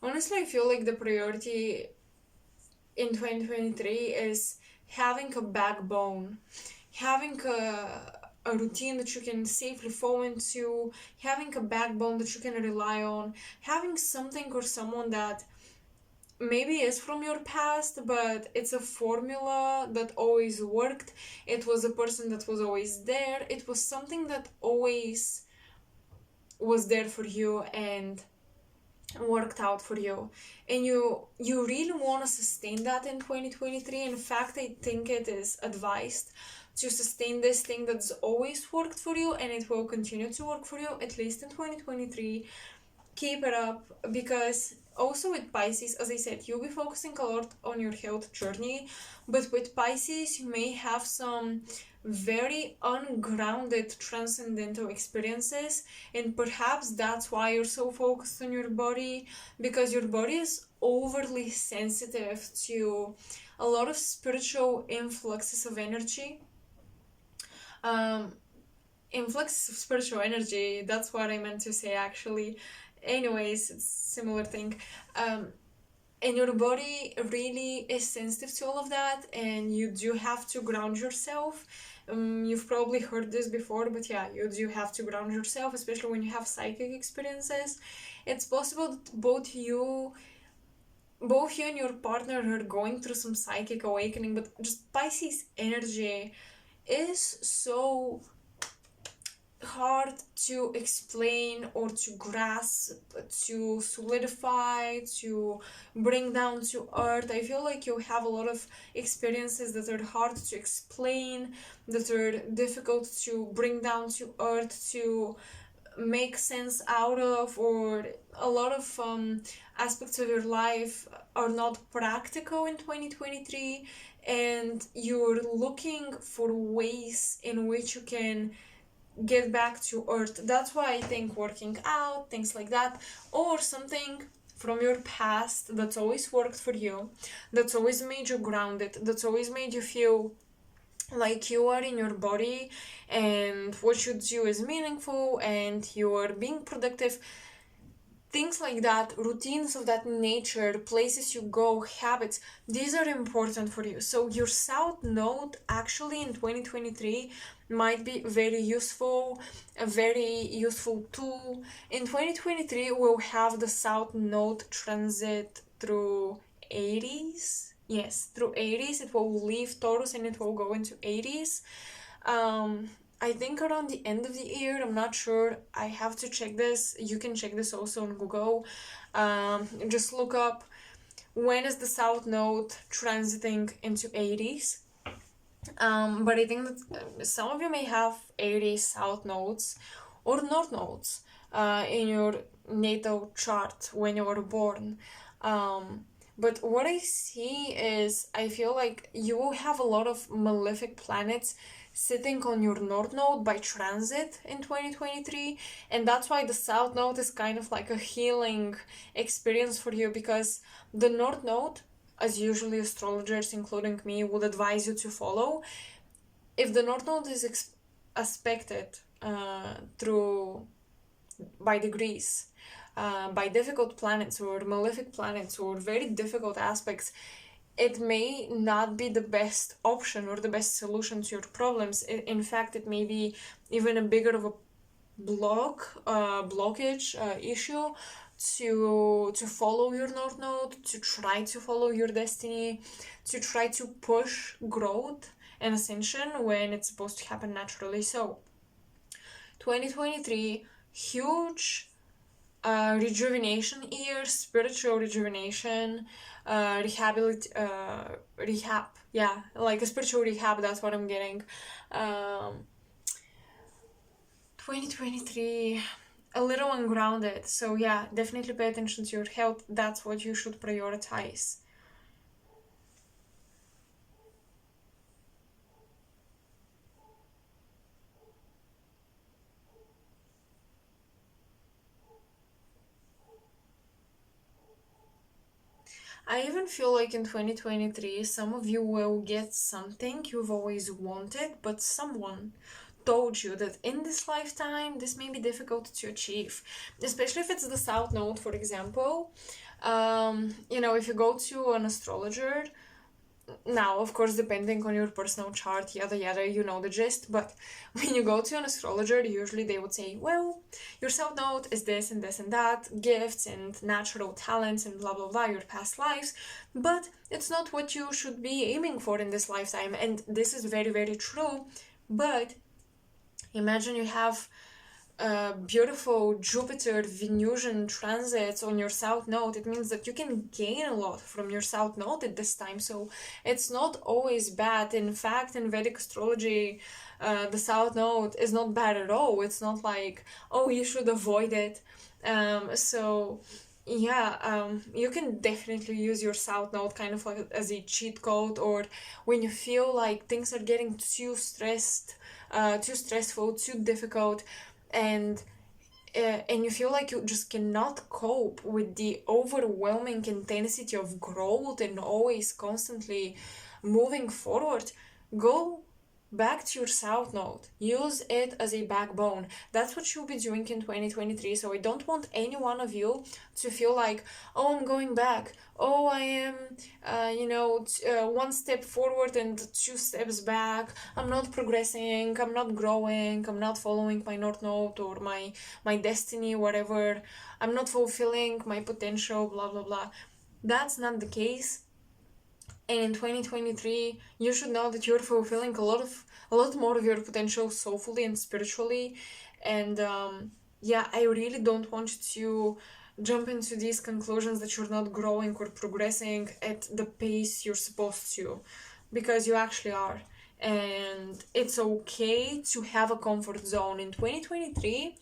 Honestly, I feel like the priority in 2023 is having a backbone, having a routine that you can safely fall into, having a backbone that you can rely on, having something or someone that maybe is from your past, but it's a formula that always worked. It was a person that was always there. It was something that always was there for you and worked out for you, and you really want to sustain that in 2023. In fact, I think it is advised to sustain this thing that's always worked for you, and it will continue to work for you at least in 2023. Keep it up, because also with Pisces, as I said, you'll be focusing a lot on your health journey, but with Pisces you may have some very ungrounded transcendental experiences, and perhaps that's why you're so focused on your body, because your body is overly sensitive to a lot of spiritual influxes of energy. Influx of spiritual energy, that's what I meant to say actually. Anyways, it's similar thing. And your body really is sensitive to all of that, and you do have to ground yourself. You've probably heard this before, but yeah, you do have to ground yourself, especially when you have psychic experiences. It's possible that both you and your partner are going through some psychic awakening, but just Pisces energy is so hard to explain or to grasp, to solidify, to bring down to earth. I feel like you have a lot of experiences that are hard to explain, that are difficult to bring down to earth, to make sense out of, or a lot of aspects of your life are not practical in 2023, and you're looking for ways in which you can get back to earth. That's why I think working out, things like that, or something from your past that's always worked for you, that's always made you grounded, that's always made you feel like you are in your body and what you do is meaningful and you are being productive. things like that, routines of that nature, places you go, habits, these are important for you. So your South Node actually in 2023 might be very useful, a very useful tool. In 2023, we'll have the South Node transit through Aries. Yes, through Aries. It will leave Taurus and it will go into Aries. I think around the end of the year, I'm not sure. I have to check this. You can check this also on Google. Just look up when is the South Node transiting into Aries. But I think that some of you may have Aries South Nodes or North Nodes in your natal chart when you were born. But what I see is I feel like you will have a lot of malefic planets sitting on your North Node by transit in 2023, and that's why the South Node is kind of like a healing experience for you, because the North Node, as usually astrologers, including me, would advise you to follow, if the North Node is aspected through by degrees, by difficult planets or malefic planets or very difficult aspects, it may not be the best option or the best solution to your problems. In fact, it may be even a bigger of a blockage issue to follow your North Node, to try to follow your destiny, to try to push growth and ascension when it's supposed to happen naturally. So 2023, huge rejuvenation year, spiritual rejuvenation, rehab, yeah, like a spiritual rehab, that's what I'm getting. 2023, a little ungrounded, so yeah, definitely pay attention to your health. That's what you should prioritize. I even feel like in 2023, some of you will get something you've always wanted, but someone told you that in this lifetime, this may be difficult to achieve. Especially if it's the South Node, for example. If you go to an astrologer, now, of course, depending on your personal chart, yada yada, you know the gist, but when you go to an astrologer, usually they would say, well, your South Node is this and this and that, gifts and natural talents and blah blah blah, your past lives, but it's not what you should be aiming for in this lifetime. And this is very, very true, but imagine you have beautiful Jupiter Venusian transits on your South Node. It means that you can gain a lot from your South Node at this time, so it's not always bad. In fact, in Vedic astrology, the South Node is not bad at all. It's not like, oh, you should avoid it. You can definitely use your South Node kind of like as a cheat code, or when you feel like things are getting too stressful, too difficult, and you feel like you just cannot cope with the overwhelming intensity of growth and always constantly moving forward, go back to your South Node. Use it as a backbone. That's what you'll be doing in 2023. So I don't want any one of you to feel like, oh, I'm going back. Oh, I am, one step forward and two steps back. I'm not progressing. I'm not growing. I'm not following my North Node or my destiny, whatever. I'm not fulfilling my potential, blah, blah, blah. That's not the case. And in 2023, you should know that you're fulfilling a lot more of your potential soulfully and spiritually. And I really don't want you to jump into these conclusions that you're not growing or progressing at the pace you're supposed to, because you actually are. And it's okay to have a comfort zone. In 2023,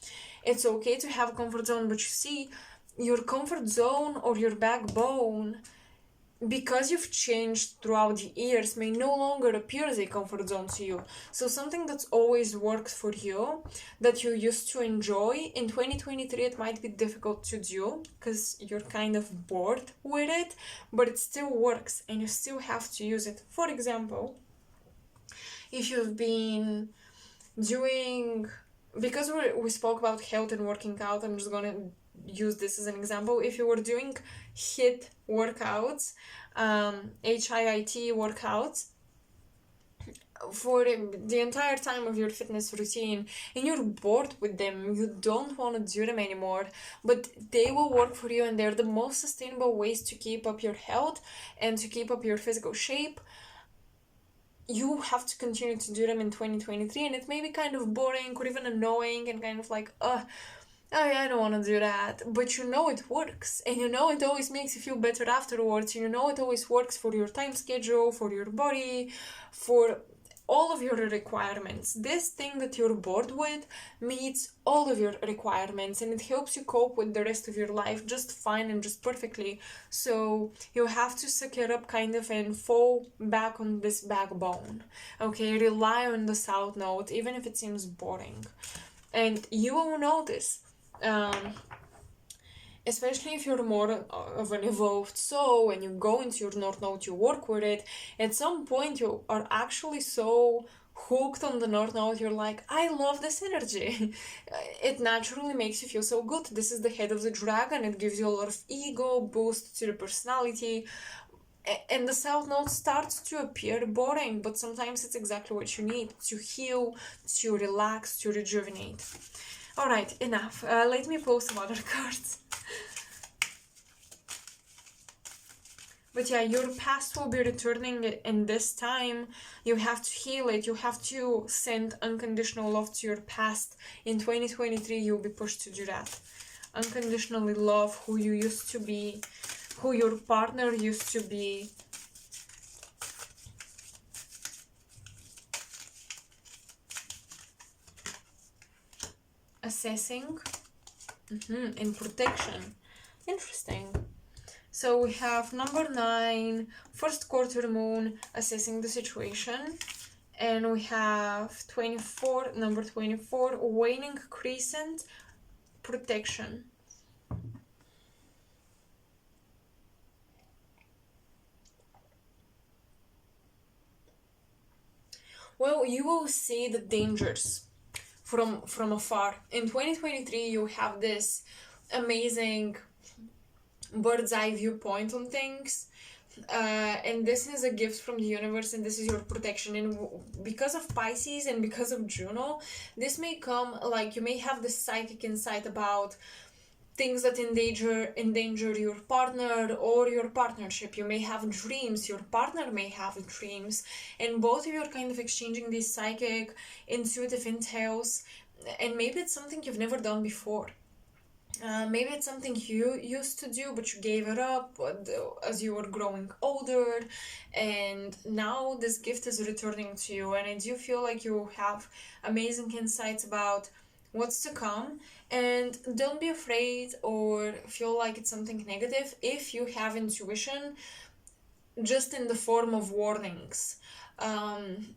it's okay to have a comfort zone, but you see, your comfort zone or your backbone, because you've changed throughout the years, may no longer appear as a comfort zone to you. So something that's always worked for you, that you used to enjoy, in 2023 it might be difficult to do because you're kind of bored with it, but it still works and you still have to use it. For example, if you've been doing, because we spoke about health and working out, I'm just gonna use this as an example. If you were doing HIIT workouts, HIIT workouts, for the entire time of your fitness routine, and you're bored with them, you don't want to do them anymore, but they will work for you, and they're the most sustainable ways to keep up your health and to keep up your physical shape, you have to continue to do them in 2023. And it may be kind of boring or even annoying and kind of like, I don't want to do that, but you know it works, and you know it always makes you feel better afterwards, you know it always works for your time schedule, for your body, for all of your requirements. This thing that you're bored with meets all of your requirements, and it helps you cope with the rest of your life just fine and just perfectly. So you have to suck it up kind of and fall back on this backbone. Okay, rely on the south node, even if it seems boring. And you will notice, especially if you're more of an evolved soul and you go into your north node, you work with it, at some point you are actually so hooked on the north node, you're like, I love this energy. It naturally makes you feel so good. This is the head of the dragon. It gives you a lot of ego, boost to the personality. And the south node starts to appear boring, but sometimes it's exactly what you need to heal, to relax, to rejuvenate. Alright, enough. Let me pull some other cards. But yeah, your past will be returning, and this time you have to heal it. You have to send unconditional love to your past. In 2023, you'll be pushed to do that. Unconditionally love who you used to be, who your partner used to be. Assessing and protection. Interesting. So we have number 9, first quarter moon, assessing the situation. And we have 24, number 24, waning crescent, protection. Well, you will see the dangers from afar. In 2023, you have this amazing bird's eye viewpoint on things, and this is a gift from the universe, and this is your protection. And because of Pisces and because of Juno, this may come like you may have this psychic insight about things that endanger your partner or your partnership. You may have dreams, your partner may have dreams, and both of you are kind of exchanging these psychic, intuitive intels, and maybe it's something you've never done before. Maybe it's something you used to do, but you gave it up as you were growing older, and now this gift is returning to you, and I do feel like you have amazing insights about what's to come. And don't be afraid or feel like it's something negative if you have intuition, just in the form of warnings.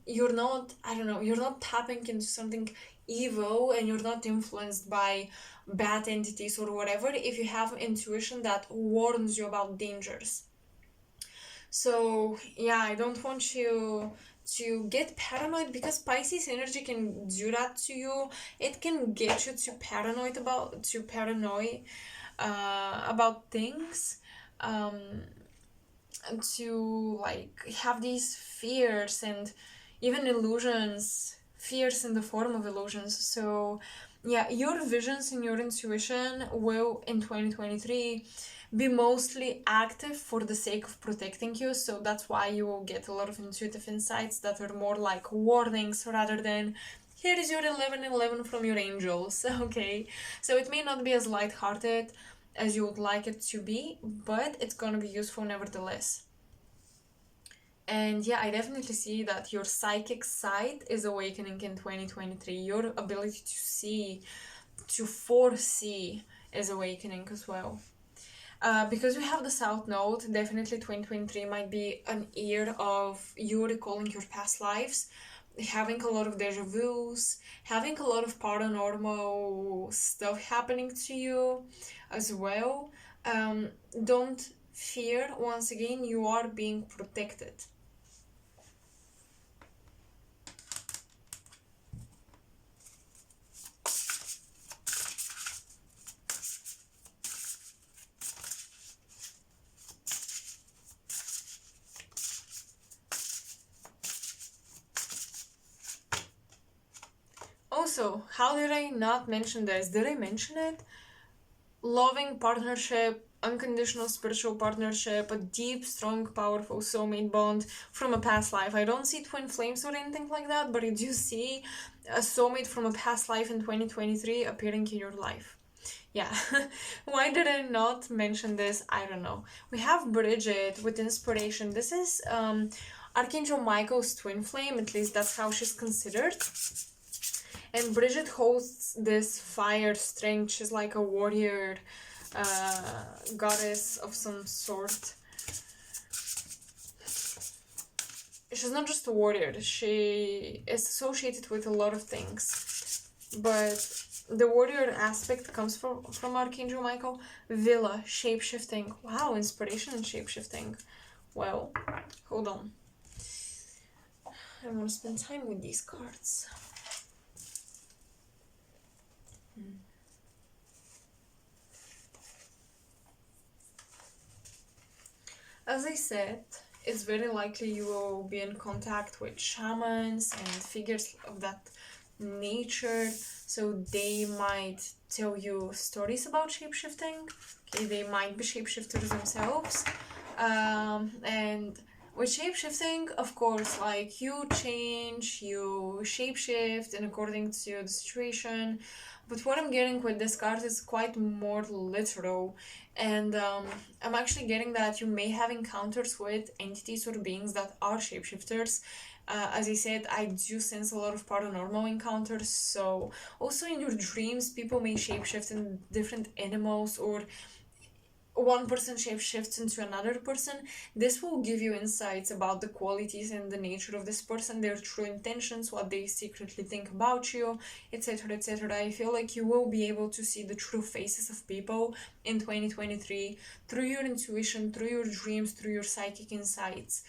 You're not, I don't know, you're not tapping into something evil, and you're not influenced by bad entities or whatever if you have intuition that warns you about dangers. So yeah, I don't want you to get paranoid, because Pisces energy can do that to you. It can get you to paranoid about things, to like have these fears and even illusions, fears in the form of illusions. So yeah, your visions and your intuition will in 2023 be mostly active for the sake of protecting you. So that's why you will get a lot of intuitive insights that are more like warnings rather than here is your 1111 from your angels. Okay, so it may not be as lighthearted as you would like it to be, but it's gonna be useful nevertheless. And yeah, I definitely see that your psychic side is awakening in 2023. Your ability to see, to foresee, is awakening as well. Because we have the South Node, definitely 2023 might be an year of you recalling your past lives, having a lot of deja vus, having a lot of paranormal stuff happening to you as well. Don't fear, once again, you are being protected. Also, how did I not mention this? Did I mention it? Loving partnership, unconditional spiritual partnership, a deep, strong, powerful soulmate bond from a past life. I don't see twin flames or anything like that, but I do see a soulmate from a past life in 2023 appearing in your life. Yeah. Why did I not mention this? I don't know. We have Bridget with inspiration. This is Archangel Michael's twin flame, at least that's how she's considered. And Bridget holds this fire strength. She's like a warrior goddess of some sort. She's not just a warrior. She is associated with a lot of things. But the warrior aspect comes from Archangel Michael. Villa, shape-shifting. Wow, inspiration and shape-shifting. Well, hold on. I want to spend time with these cards. As I said, it's very likely you will be in contact with shamans and figures of that nature, so they might tell you stories about shapeshifting. Okay, they might be shapeshifters themselves. And with shapeshifting, of course, like you change, you shapeshift and according to the situation. But what I'm getting with this card is quite more literal, and I'm actually getting that you may have encounters with entities or beings that are shapeshifters. As I said, I do sense a lot of paranormal encounters, so also in your dreams, people may shapeshift in different animals, or one person shapeshifts into another person. This will give you insights about the qualities and the nature of this person, their true intentions, what they secretly think about you, etc., etc. I feel like you will be able to see the true faces of people in 2023 through your intuition, through your dreams, through your psychic insights.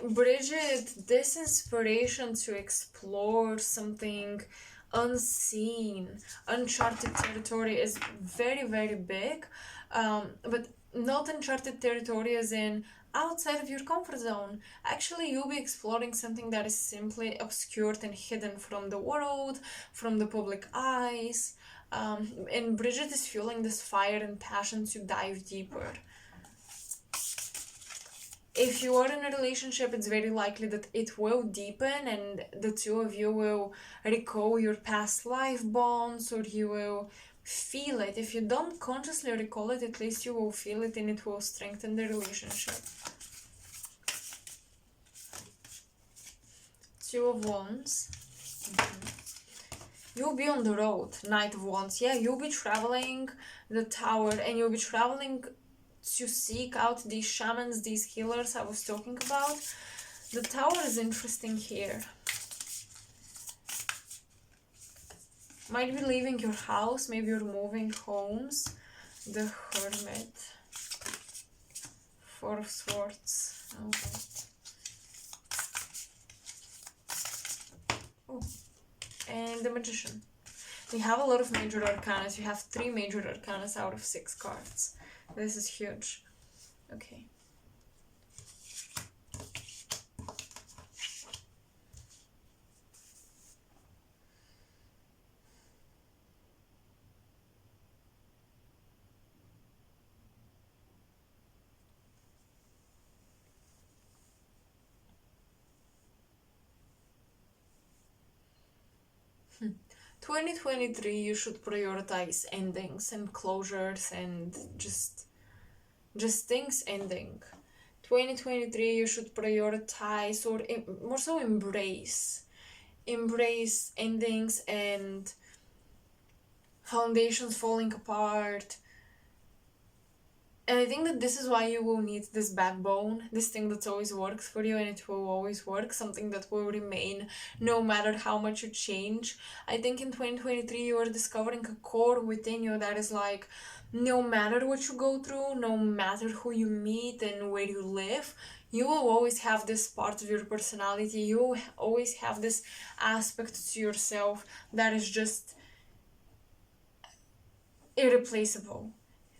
Bridget, this inspiration to explore something unseen, uncharted territory is very, very big, but not uncharted territory as in outside of your comfort zone. Actually, you'll be exploring something that is simply obscured and hidden from the world, from the public eyes, and Bridget is fueling this fire and passion to dive deeper. If you are in a relationship, it's very likely that it will deepen and the two of you will recall your past life bonds, or you will feel it. If you don't consciously recall it, at least you will feel it and it will strengthen the relationship. Two of Wands. You'll be on the road. Knight of Wands. Yeah, you'll be traveling the Tower, and you'll be traveling to seek out these shamans, these healers I was talking about. The Tower is interesting here. Might be leaving your house, maybe you're moving homes. The Hermit. Four of Swords. Alright. Oh. And the Magician. We have a lot of major arcana. You have 3 major arcana out of 6 cards. This is huge. Okay. 2023, you should prioritize endings and closures and just things ending. 2023, you should prioritize, or more so embrace endings and foundations falling apart. And I think that this is why you will need this backbone, this thing that always works for you, and it will always work, something that will remain no matter how much you change. I think in 2023 you are discovering a core within you that is like, no matter what you go through, no matter who you meet and where you live, you will always have this part of your personality, you will always have this aspect to yourself that is just irreplaceable.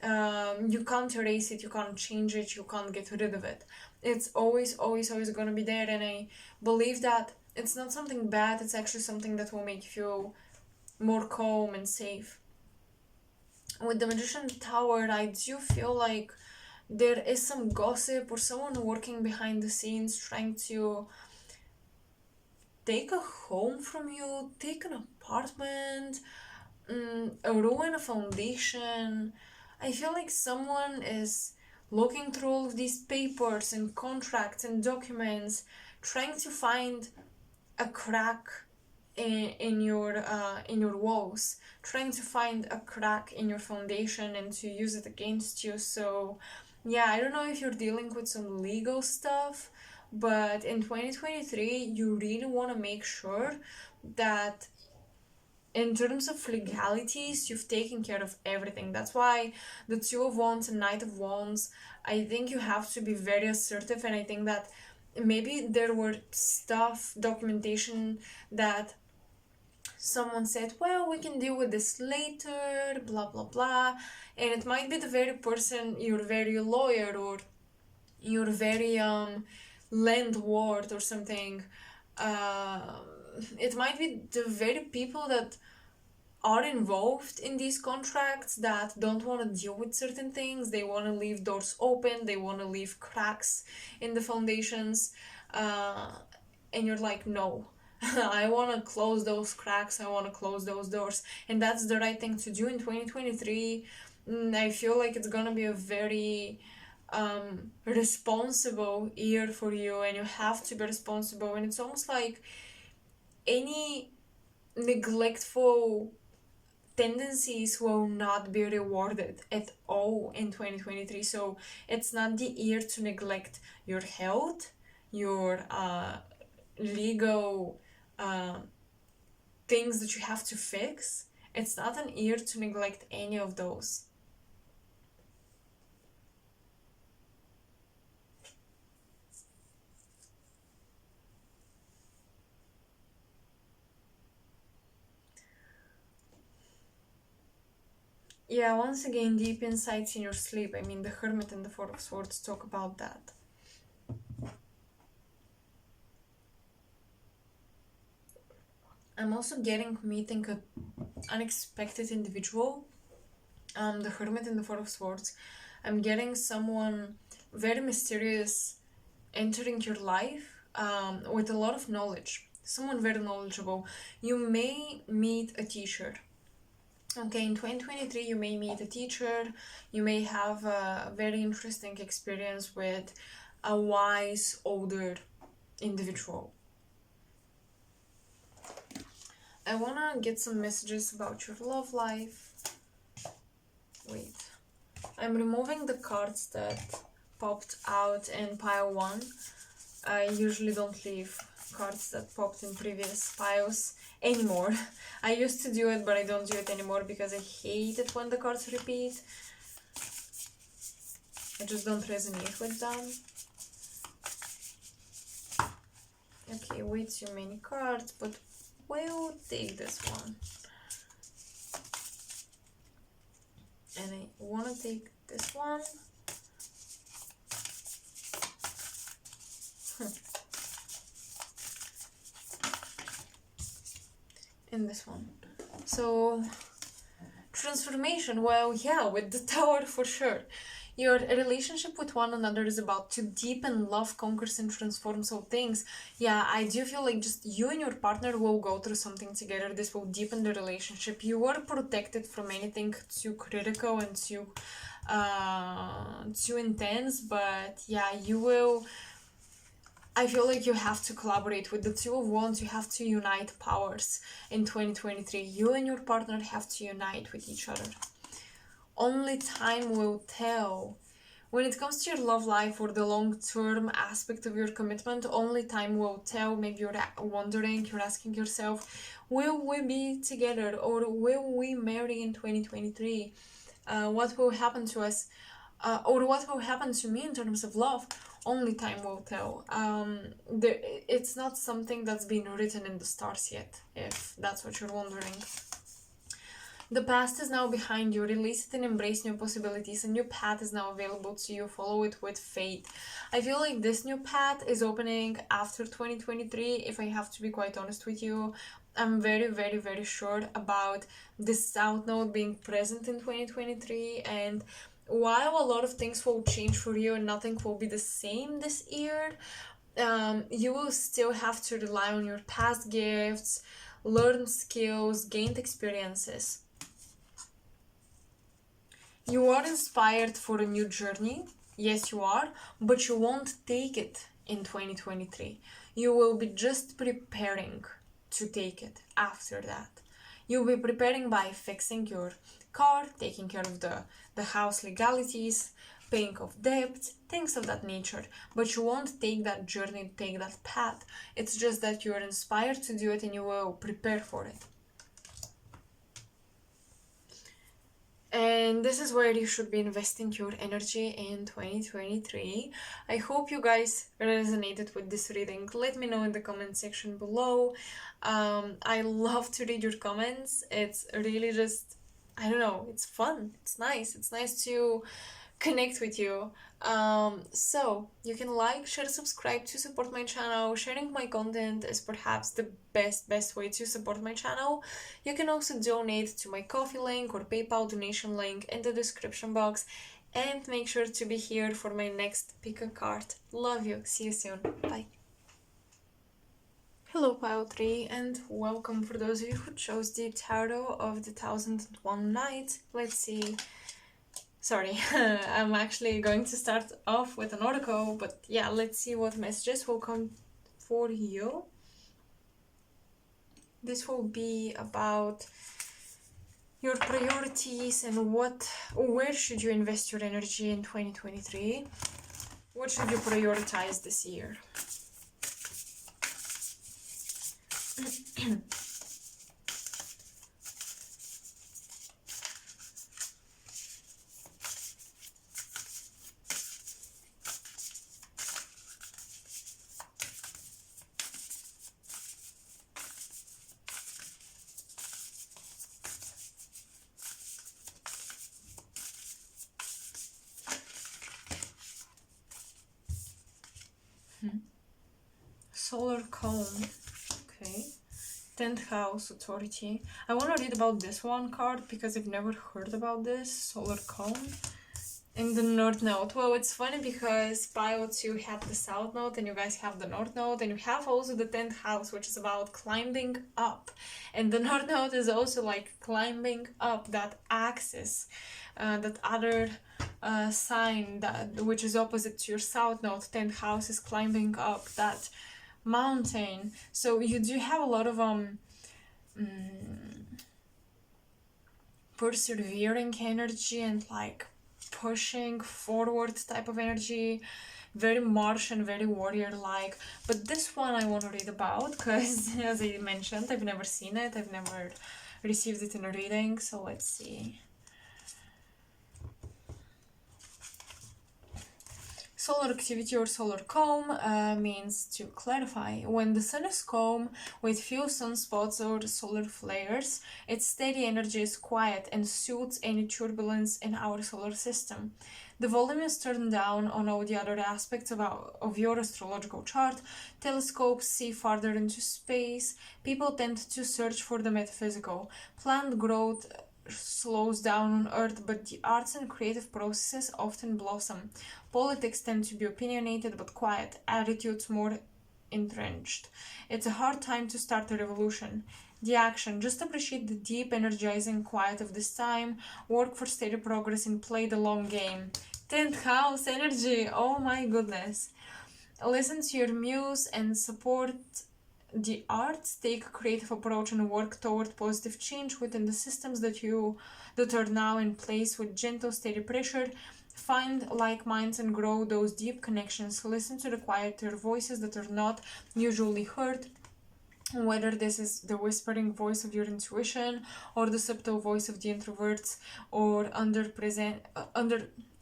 You can't erase it, you can't change it, you can't get rid of it. It's always, always, always gonna be there, and I believe that it's not something bad, it's actually something that will make you feel more calm and safe. With the Magician Tower, I do feel like there is some gossip or someone working behind the scenes trying to take a home from you, take an apartment, ruin a foundation. I feel like someone is looking through all of these papers and contracts and documents, trying to find a crack in your walls, trying to find a crack in your foundation and to use it against you. So yeah, I don't know if you're dealing with some legal stuff, but in 2023 you really want to make sure that in terms of legalities, you've taken care of everything. That's why the Two of Wands and Knight of Wands, I think you have to be very assertive, and I think that maybe there were stuff, documentation that someone said, well, we can deal with this later, blah, blah, blah. And it might be the very person, you're very lawyer or you're very landlord or something. It might be the very people that are involved in these contracts that don't want to deal with certain things. They want to leave doors open, they want to leave cracks in the foundations, and you're like, no. I want to close those cracks, I want to close those doors, and that's the right thing to do in 2023. I feel like it's gonna be a very responsible year for you, and you have to be responsible, and it's almost like any neglectful tendencies will not be rewarded at all in 2023. So it's not the year to neglect your health, your legal things that you have to fix. It's not an year to neglect any of those. Yeah, once again, deep insights in your sleep. I mean, the Hermit and the Four of Swords talk about that. I'm also meeting an unexpected individual. The Hermit and the Four of Swords. I'm getting someone very mysterious entering your life with a lot of knowledge. Someone very knowledgeable. You may meet a teacher. Okay, in 2023 you may meet a teacher, you may have a very interesting experience with a wise older individual. I wanna get some messages about your love life. Wait, I'm removing the cards that popped out in pile 1. I usually don't leave cards that popped in previous piles anymore. I used to do it, but I don't do it anymore because I hate it when the cards repeat. I just don't resonate with them. Okay, way too many cards, but we'll take this one. And I want to take this one. And this one. So, transformation, well, yeah, with the Tower for sure. Your relationship with one another is about to deepen, love conquers and transforms all things. Yeah, I do feel like just you and your partner will go through something together. This will deepen the relationship. You are protected from anything too critical and too intense, but yeah, you will. I feel like you have to collaborate with the Two of Wands. You have to unite powers in 2023. You and your partner have to unite with each other. Only time will tell. When it comes to your love life or the long-term aspect of your commitment, only time will tell. Maybe you're wondering, you're asking yourself, will we be together or will we marry in 2023? What will happen to us? Or what will happen to me in terms of love? Only time will tell. It's not something that's been written in the stars yet, if that's what you're wondering. The past is now behind you. Release it and embrace new possibilities. A new path is now available to you. Follow it with faith. I feel like this new path is opening after 2023, if I have to be quite honest with you. I'm very, very, very sure about this South Node being present in 2023. And while a lot of things will change for you and nothing will be the same this year, you will still have to rely on your past gifts, learn skills, gain experiences. You are inspired for a new journey. Yes, you are, but you won't take it in 2023. You will be just preparing to take it after that. You'll be preparing by fixing your car, taking care of the house legalities, paying off debt, things of that nature. But you won't take that journey, take that path. It's just that you're inspired to do it and you will prepare for it. And this is where you should be investing your energy in 2023. I hope you guys resonated with this reading. Let me know in the comment section below. I love to read your comments. It's really just, I don't know, it's fun. It's nice. It's nice to connect with you. So you can like, share, subscribe to support my channel. Sharing my content is perhaps the best way to support my channel. You can also donate to my Ko-fi link or PayPal donation link in the description box, and make sure to be here for my next pick a card. Love you. See you soon. Bye. Hello Pile 3, and welcome for those of you who chose the Tarot of the 1001 Night. Let's see. Sorry, I'm actually going to start off with an oracle, but yeah, let's see what messages will come for you. This will be about your priorities and where should you invest your energy in 2023? What should you prioritize this year? Solar Comb. Okay. 10th House Authority. I want to read about this one card because I've never heard about this. Solar Comb. In the North Node. Well, it's funny because pilots, you have the South Node and you guys have the North Node, and you have also the 10th house, which is about climbing up. And the North Node is also like climbing up that axis, that other sign which is opposite to your South Node. 10th house is climbing up that mountain. So you do have a lot of persevering energy and like pushing forward type of energy, very Martian, very warrior like. But this one I want to read about because, as I mentioned, I've never seen it, I've never received it in a reading. So let's see. Solar activity or solar comb means to clarify. When the sun is calm with few sunspots or solar flares, its steady energy is quiet and soothes any turbulence in our solar system. The volume is turned down on all the other aspects of your astrological chart. Telescopes see farther into space. People tend to search for the metaphysical. Plant growth slows down on Earth, but the arts and creative processes often blossom. Politics tend to be opinionated but quiet, attitudes more entrenched. It's a hard time to start a revolution. The action: just appreciate the deep, energizing quiet of this time, work for steady progress and play the long game. 10th house energy, oh my goodness. Listen to your muse and support the arts. Take a creative approach and work toward positive change within the systems that are now in place with gentle, steady pressure. Find like minds and grow those deep connections. Listen to the quieter voices that are not usually heard, whether this is the whispering voice of your intuition or the subtle voice of the introverts or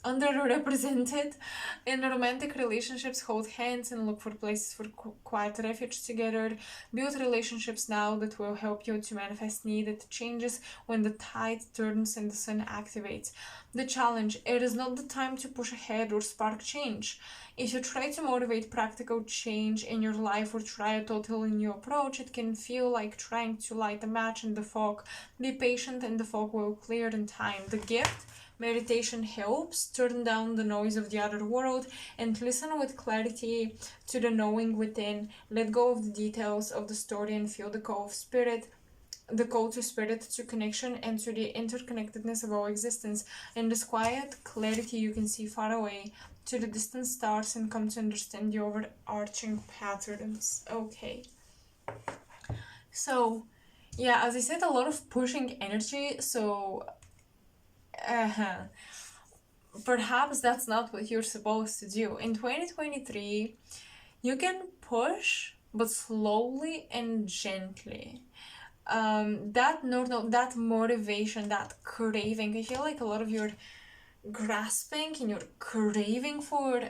underrepresented in romantic relationships. Hold hands and look for places for quiet refuge together. Build relationships now that will help you to manifest needed changes when the tide turns and the sun activates. The challenge: it is not the time to push ahead or spark change. If you try to motivate practical change in your life or try a totally new approach, it can feel like trying to light a match in the fog. Be patient and the fog will clear in time. The gift: meditation helps turn down the noise of the other world and listen with clarity to the knowing within. Let go of the details of the story and feel the call of spirit, the call to spirit, to connection and to the interconnectedness of our existence. In this quiet clarity, you can see far away to the distant stars and come to understand the overarching patterns. Okay. So, yeah, as I said, a lot of pushing energy. So, perhaps that's not what you're supposed to do. In 2023, you can push, but slowly and gently. That motivation, that craving, I feel like a lot of your grasping and you're craving for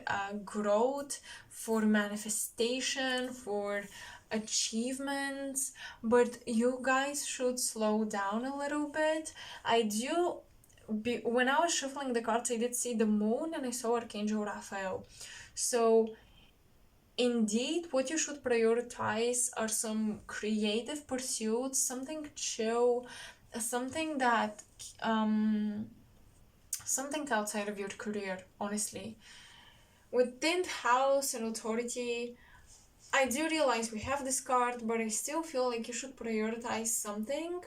growth, for manifestation, for achievements, but you guys should slow down a little bit. When I was shuffling the cards, I did see the moon and I saw Archangel Raphael. So indeed, what you should prioritize are some creative pursuits, something chill, something that something outside of your career, honestly. With 10th house and authority, I do realize we have this card, but I still feel like you should prioritize something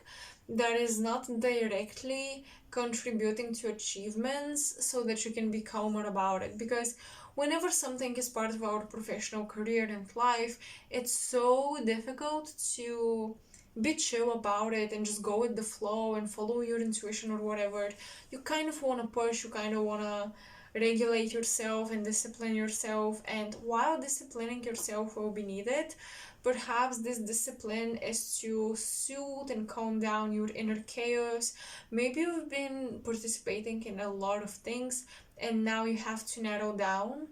that is not directly contributing to achievements so that you can be calmer about it. Because whenever something is part of our professional career and life, it's so difficult to be chill about it and just go with the flow and follow your intuition or whatever. You kind of want to push, you kind of want to regulate yourself and discipline yourself, and while disciplining yourself will be needed, perhaps this discipline is to soothe and calm down your inner chaos. Maybe you've been participating in a lot of things and now you have to narrow down.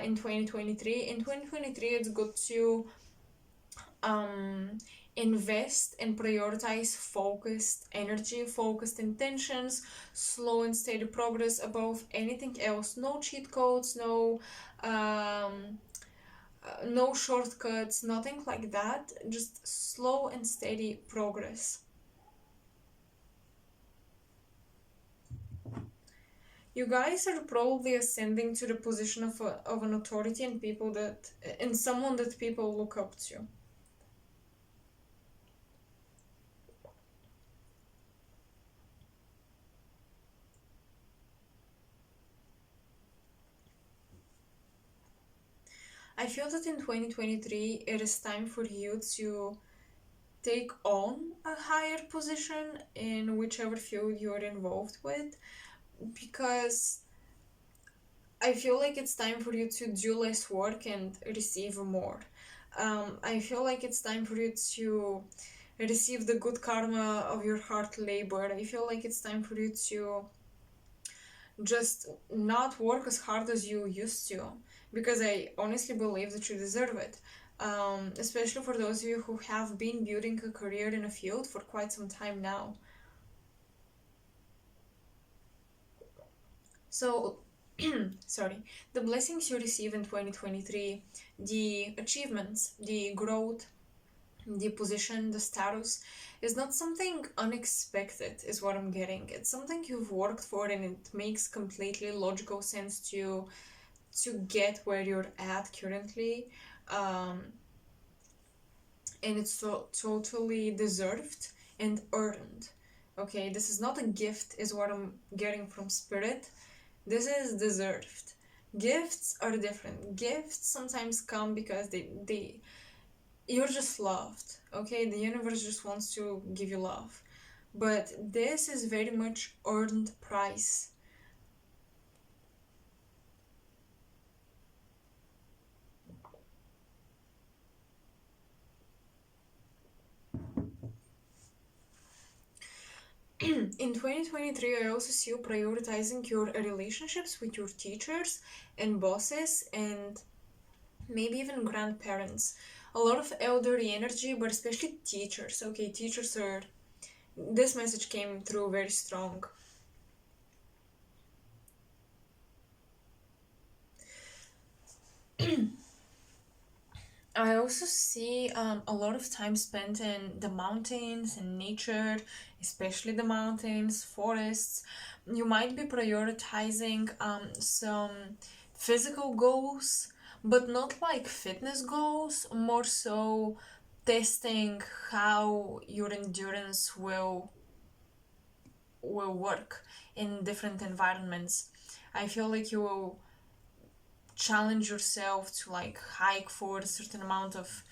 In 2023, it's good to invest and prioritize focused energy, focused intentions, slow and steady progress above anything else. No cheat codes, no shortcuts, nothing like that. Just slow and steady progress. You guys are probably ascending to the position of an authority and someone that people look up to. I feel that in 2023 it is time for you to take on a higher position in whichever field you're involved with, because I feel like it's time for you to do less work and receive more. I feel like it's time for you to receive the good karma of your hard labor. I feel like it's time for you to just not work as hard as you used to, because I honestly believe that you deserve it. Especially for those of you who have been building a career in a field for quite some time now. So, sorry, the blessings you receive in 2023, the achievements, the growth, the position, the status, is not something unexpected, is what I'm getting. It's something you've worked for, and it makes completely logical sense to get where you're at currently. And it's so totally deserved and earned. Okay, this is not a gift, is what I'm getting from spirit. This is deserved. Gifts are different. Gifts sometimes come because they you're just loved. Okay, the universe just wants to give you love. But this is very much earned price. In 2023, I also see you prioritizing your relationships with your teachers and bosses and maybe even grandparents. A lot of elderly energy, but especially teachers. Okay, teachers are. This message came through very strong. I also see a lot of time spent in the mountains and nature, especially the mountains, forests. You might be prioritizing some physical goals, but not like fitness goals, more so testing how your endurance will work in different environments. I feel like you will challenge yourself to like hike for a certain amount of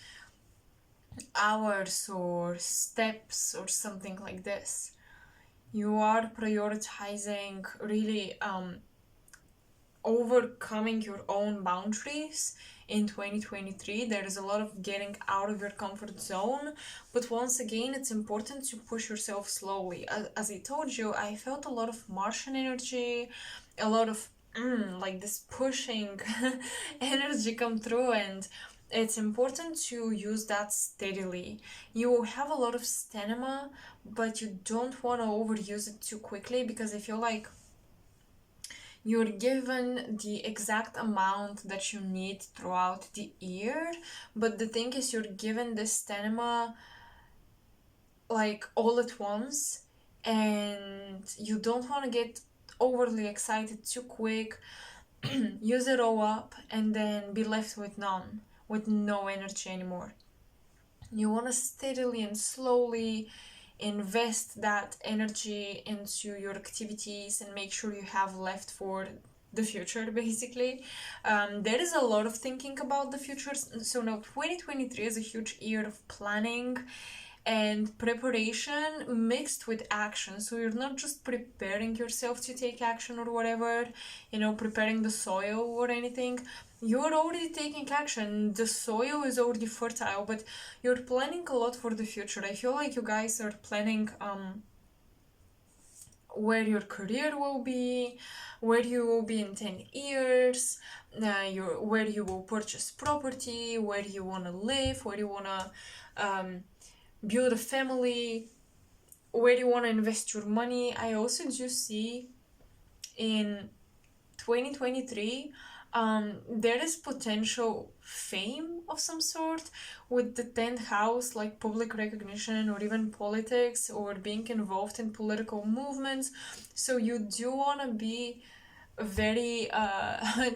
hours or steps or something like this. You are prioritizing really overcoming your own boundaries in 2023. There is a lot of getting out of your comfort zone, but once again, it's important to push yourself slowly. As I told you, I felt a lot of Martian energy, a lot of like this pushing energy come through, and it's important to use that steadily. You have a lot of stamina, but you don't want to overuse it too quickly, because I feel like you're given the exact amount that you need throughout the year, but the thing is, you're given this stamina like all at once, and you don't want to get overly excited too quick. Use it all up and then be left with none, with no energy anymore. You want to steadily and slowly invest that energy into your activities and make sure you have left for the future, basically. There is a lot of thinking about the future. So now 2023 is a huge year of planning and preparation mixed with action. So you're not just preparing yourself to take action or whatever, preparing the soil or anything. You're already taking action. The soil is already fertile, but you're planning a lot for the future. I feel like you guys are planning where your career will be, where you will be in 10 years, where you will purchase property, where you want to live, where you want to build a family, where you want to invest your money. I also do see in 2023 there is potential fame of some sort with the 10th house, like public recognition or even politics or being involved in political movements. So you do want to be very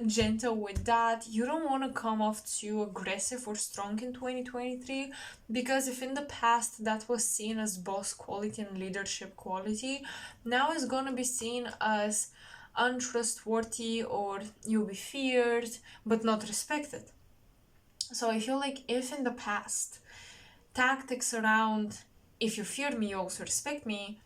gentle with that. You don't want to come off too aggressive or strong in 2023, because if in the past that was seen as boss quality and leadership quality, now it's going to be seen as untrustworthy, or you'll be feared but not respected. So I feel like if in the past tactics around if you fear me you also respect me,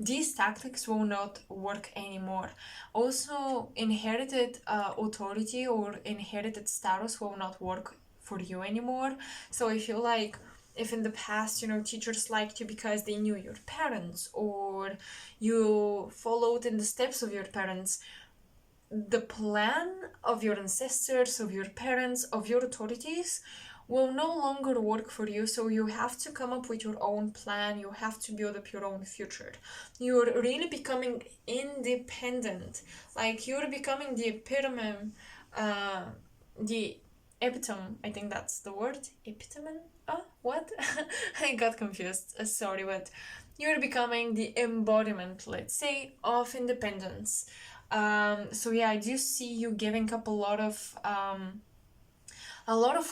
these tactics will not work anymore. Also, inherited authority or inherited status will not work for you anymore. So I feel like if in the past, teachers liked you because they knew your parents or you followed in the steps of your parents, the plan of your ancestors, of your parents, of your authorities will no longer work for you. So you have to come up with your own plan. You have to build up your own future. You're really becoming independent. Like you're becoming the epitome, the epitome, I think that's the word, epitome. What? I got confused. Sorry, but you're becoming the embodiment, let's say, of independence. So yeah, I do see you giving up a lot of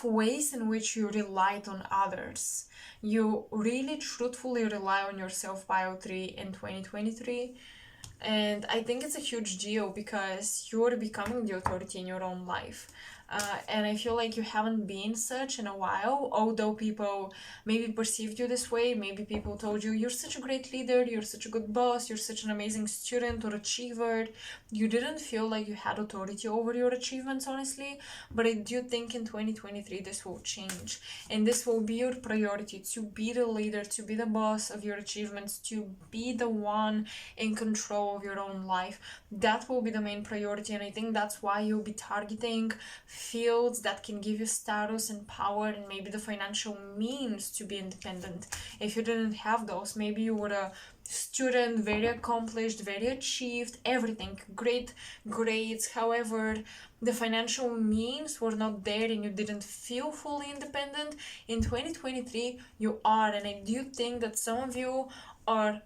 ways in which you relied on others. You really truthfully rely on yourself, Bio 3, in 2023. And I think it's a huge deal because you're becoming the authority in your own life. And I feel like you haven't been such in a while, although people maybe perceived you this way. Maybe people told you, you're such a great leader, you're such a good boss, you're such an amazing student or achiever. You didn't feel like you had authority over your achievements, honestly. But I do think in 2023 this will change. And this will be your priority, to be the leader, to be the boss of your achievements, to be the one in control of your own life. That will be the main priority. And I think that's why you'll be targeting fields that can give you status and power and maybe the financial means to be independent. If you didn't have those, maybe you were a student, very accomplished, very achieved, everything, great grades. However, the financial means were not there and you didn't feel fully independent. In 2023, you are. And I do think that some of you are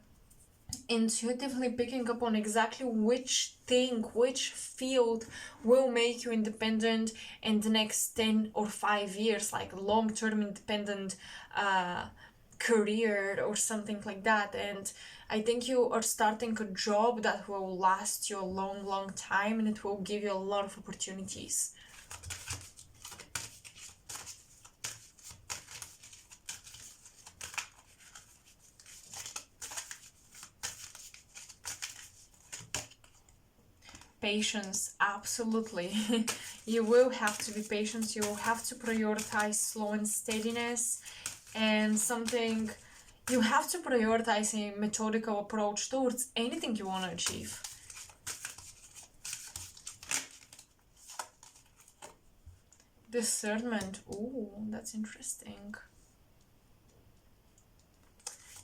intuitively picking up on exactly which thing, which field will make you independent in the next 10 or 5 years, like long-term independent career or something like that. And I think you are starting a job that will last you a long time, and it will give you a lot of opportunities. Patience, absolutely. You will have to be patient. You will have to prioritize slow and steadiness, and something you have to prioritize a methodical approach towards anything you want to achieve. Discernment. Ooh, that's interesting.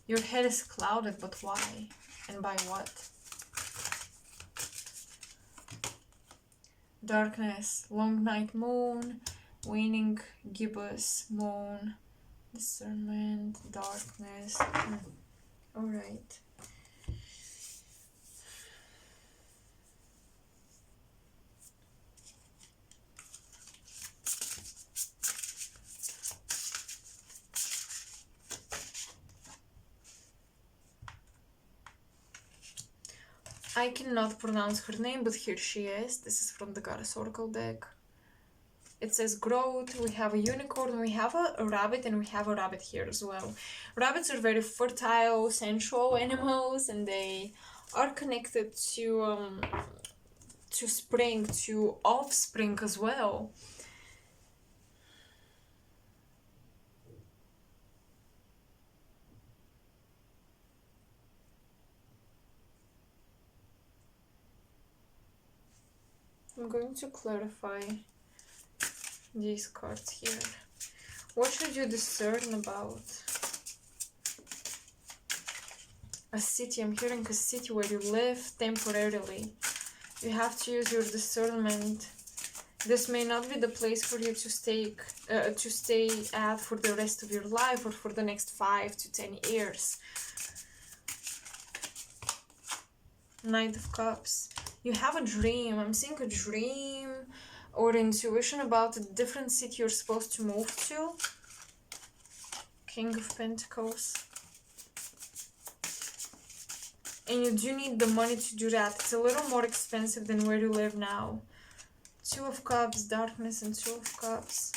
Your head is clouded, but why? And by what? Darkness, long night moon, waning gibbous moon, discernment, darkness. Alright. I cannot pronounce her name, but here she is. This is from the Goddess Oracle deck. It says growth, we have a unicorn, we have a rabbit, and we have a rabbit here as well. Rabbits are very fertile, sensual animals, and they are connected to spring, to offspring as well. I'm going to clarify these cards here. What should you discern about? A city. I'm hearing a city where you live temporarily. You have to use your discernment. This may not be the place for you to stay at for the rest of your life or for the next 5 to 10 years. Knight of Cups. You have a dream. I'm seeing a dream or intuition about a different city you're supposed to move to. King of Pentacles. And you do need the money to do that. It's a little more expensive than where you live now. Two of Cups, darkness, and Two of Cups.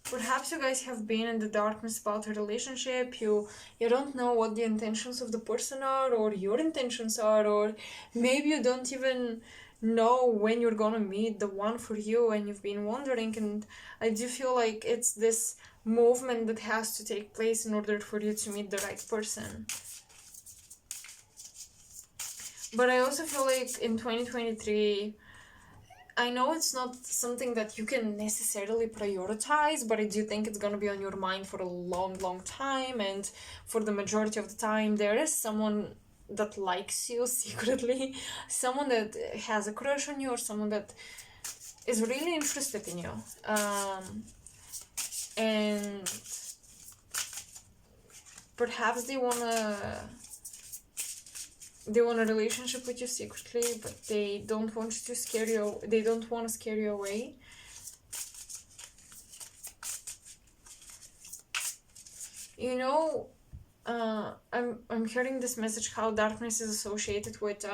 Perhaps you guys have been in the darkness about a relationship. You don't know what the intentions of the person are, or your intentions are, or maybe you don't even know when you're gonna meet the one for you, and you've been wondering. And I do feel like it's this movement that has to take place in order for you to meet the right person. But I also feel like in 2023, I know it's not something that you can necessarily prioritize, but I do think it's going to be on your mind for a long time, and for the majority of the time there is someone that likes you secretly, someone that has a crush on you, or someone that is really interested in you. And perhaps they want a relationship with you secretly, but they don't want to scare you. They don't want to scare you away. You know, I'm hearing this message how darkness is associated with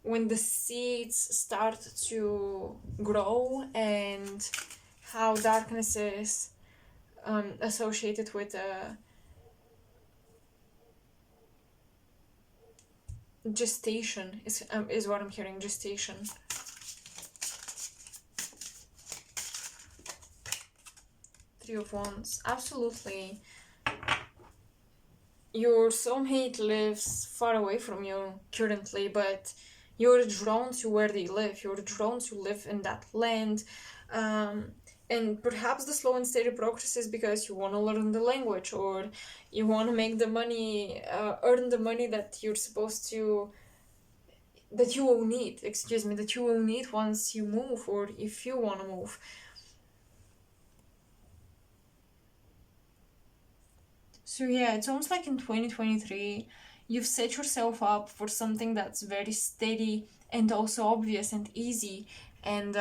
when the seeds start to grow, and how darkness is associated with gestation is what I'm hearing. Gestation. Three of Wands. Absolutely. Your soulmate lives far away from you currently, but you're drawn to where they live. You're drawn to live in that land. And perhaps the slow and steady progress is because you want to learn the language, or you want to make the money, earn the money that you're supposed to, that you will need, that you will need once you move, or if you want to move. So yeah, it's almost like in 2023, you've set yourself up for something that's very steady and also obvious and easy. And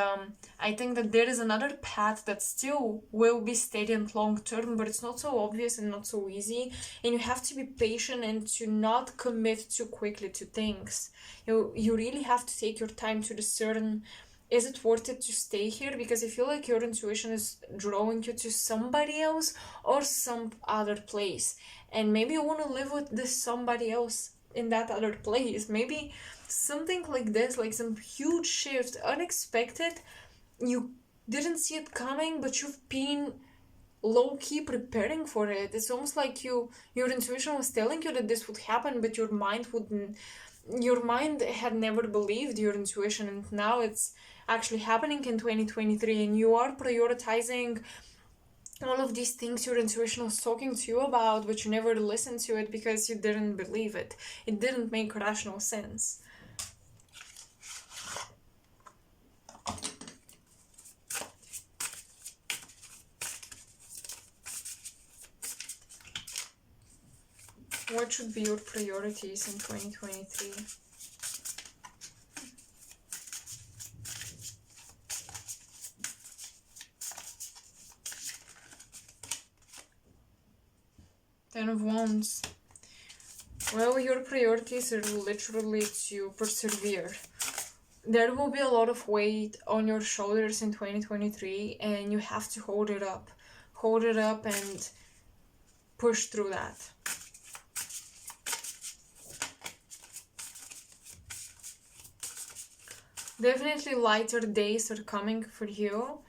I think that there is another path that still will be steady and long term, but it's not so obvious and not so easy. And you have to be patient and to not commit too quickly to things. You really have to take your time to discern, is it worth it to stay here? Because I feel like your intuition is drawing you to somebody else or some other place. And maybe you want to live with this somebody else in that other place. Maybe something like this, like some huge shift, unexpected. You didn't see it coming, but you've been low-key preparing for it. It's almost like your intuition was telling you that this would happen, but your mind had never believed your intuition, and now it's actually happening in 2023, and you are prioritizing all of these things your intuition was talking to you about, but you never listened to it because you didn't believe it. It didn't make rational sense. What should be your priorities in 2023? Ten of Wands. Well, your priorities are literally to persevere. There will be a lot of weight on your shoulders in 2023, and you have to hold it up. Hold it up and push through that. Definitely lighter days are coming for you.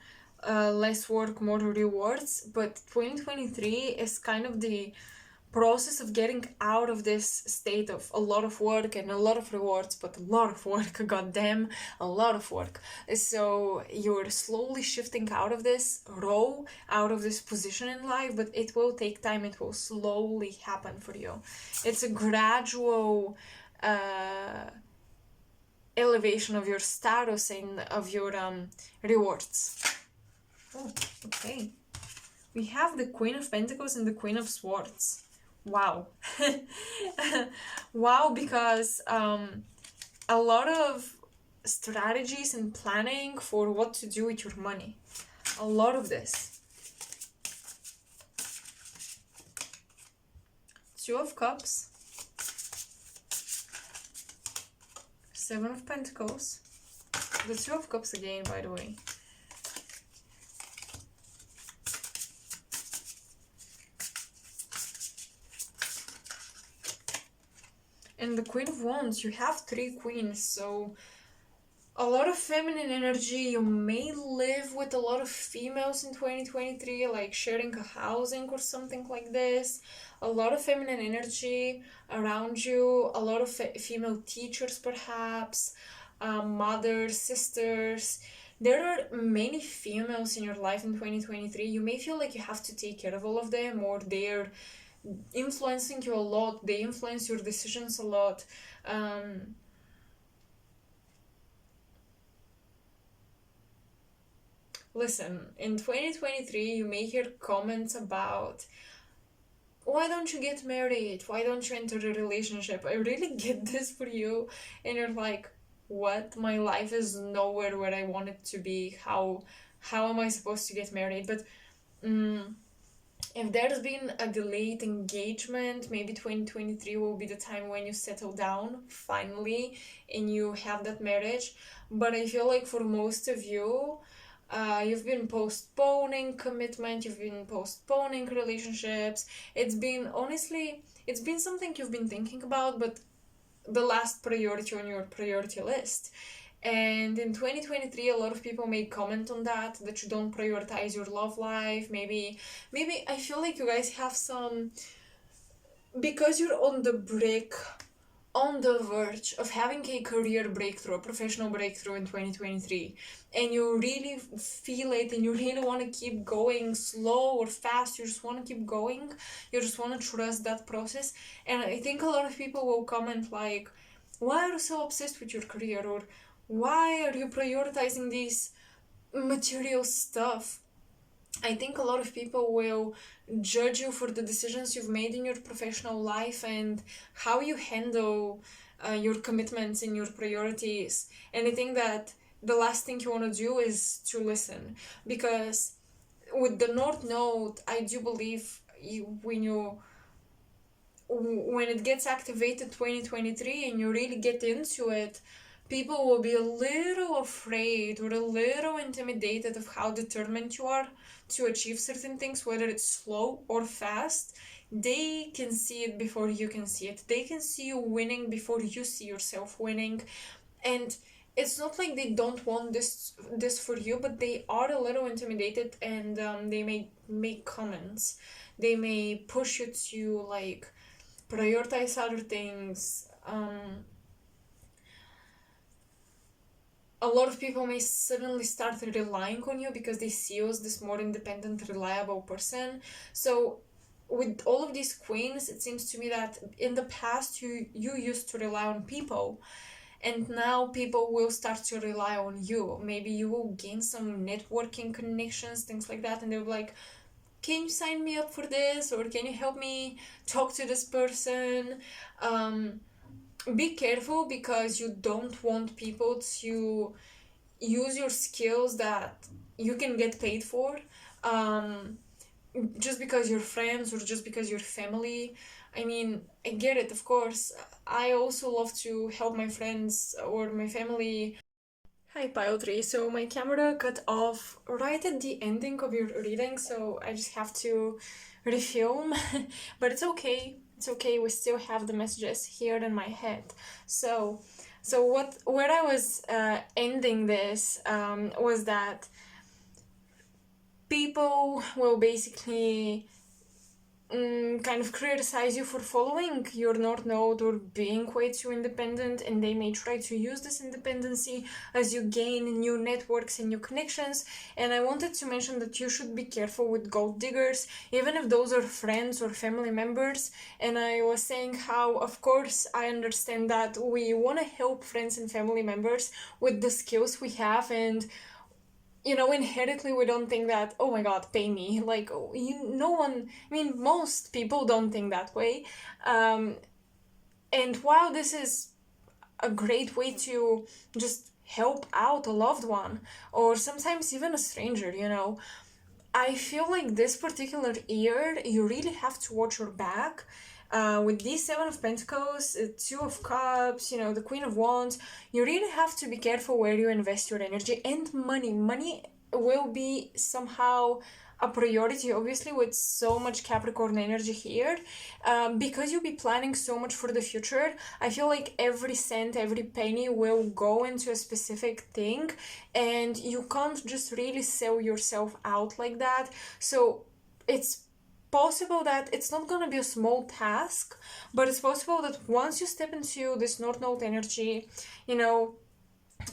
Less work, more rewards. But 2023 is kind of the process of getting out of this state of a lot of work and a lot of rewards, but a lot of work, goddamn, a lot of work. So you're slowly shifting out of this role, out of this position in life, but it will take time. It will slowly happen for you. It's a gradual elevation of your status and of your rewards. Oh, okay. We have the Queen of Pentacles and the Queen of Swords. Wow. Wow, because a lot of strategies and planning for what to do with your money. A lot of this. Two of Cups. Seven of Pentacles. The Two of Cups again, by the way. And the Queen of Wands, you have three queens, so a lot of feminine energy. You may live with a lot of females in 2023, like sharing a housing or something like this. A lot of feminine energy around you, a lot of female teachers perhaps, mothers, sisters. There are many females in your life in 2023. You may feel like you have to take care of all of them, or they're influencing you a lot, they influence your decisions a lot. Listen, in 2023 you may hear comments about, why don't you get married, why don't you enter a relationship? I really get this for you, and you're like, what, my life is nowhere where I want it to be, how am I supposed to get married? But if there's been a delayed engagement, maybe 2023 will be the time when you settle down finally and you have that marriage. But I feel like for most of you, you've been postponing commitment, you've been postponing relationships. It's been, honestly, it's been something you've been thinking about, but the last priority on your priority list. And in 2023, a lot of people may comment on that you don't prioritize your love life. Maybe I feel like you guys have some, because you're on the verge of having a career breakthrough, a professional breakthrough in 2023, and you really feel it and you really want to keep going slow or fast, you just want to keep going, you just want to trust that process. And I think a lot of people will comment like, why are you so obsessed with your career, or why are you prioritizing this material stuff? I think a lot of people will judge you for the decisions you've made in your professional life and how you handle your commitments and your priorities. And I think that the last thing you want to do is to listen, because with the North Node, I do believe when it gets activated 2023 and you really get into it, people will be a little afraid or a little intimidated of how determined you are to achieve certain things, whether it's slow or fast. They can see it before you can see it. They can see you winning before you see yourself winning. And it's not like they don't want this for you, but they are a little intimidated, and they may make comments. They may push you to like prioritize other things. A lot of people may suddenly start relying on you because they see you as this more independent, reliable person. So with all of these queens, it seems to me that in the past you used to rely on people, and now people will start to rely on you. Maybe you will gain some networking connections, things like that, and they'll be like, can you sign me up for this, or can you help me talk to this person? Be careful, because you don't want people to use your skills that you can get paid for, just because you're friends or just because you're family. I mean, I get it, of course. I also love to help my friends or my family. Hi, Pile 3. So my camera cut off right at the ending of your reading, so I just have to refilm. But it's okay. It's okay. We still have the messages here in my head. So where I was ending this was that people will basically kind of criticize you for following your North Node or being way too independent, and they may try to use this independency as you gain new networks and new connections. And I wanted to mention that you should be careful with gold diggers, even if those are friends or family members. And I was saying how, of course, I understand that we want to help friends and family members with the skills we have, and inherently we don't think that, oh my god, pay me. Like, no one, I mean, most people don't think that way. And while this is a great way to just help out a loved one, or sometimes even a stranger, I feel like this particular year, you really have to watch your back. With these Seven of Pentacles, Two of Cups, the Queen of Wands, you really have to be careful where you invest your energy and money. Money will be somehow a priority, obviously, with so much Capricorn energy here. Because you'll be planning so much for the future, I feel like every cent, every penny will go into a specific thing, and you can't just really sell yourself out like that. So it's possible that it's not going to be a small task, but it's possible that once you step into this North Node energy,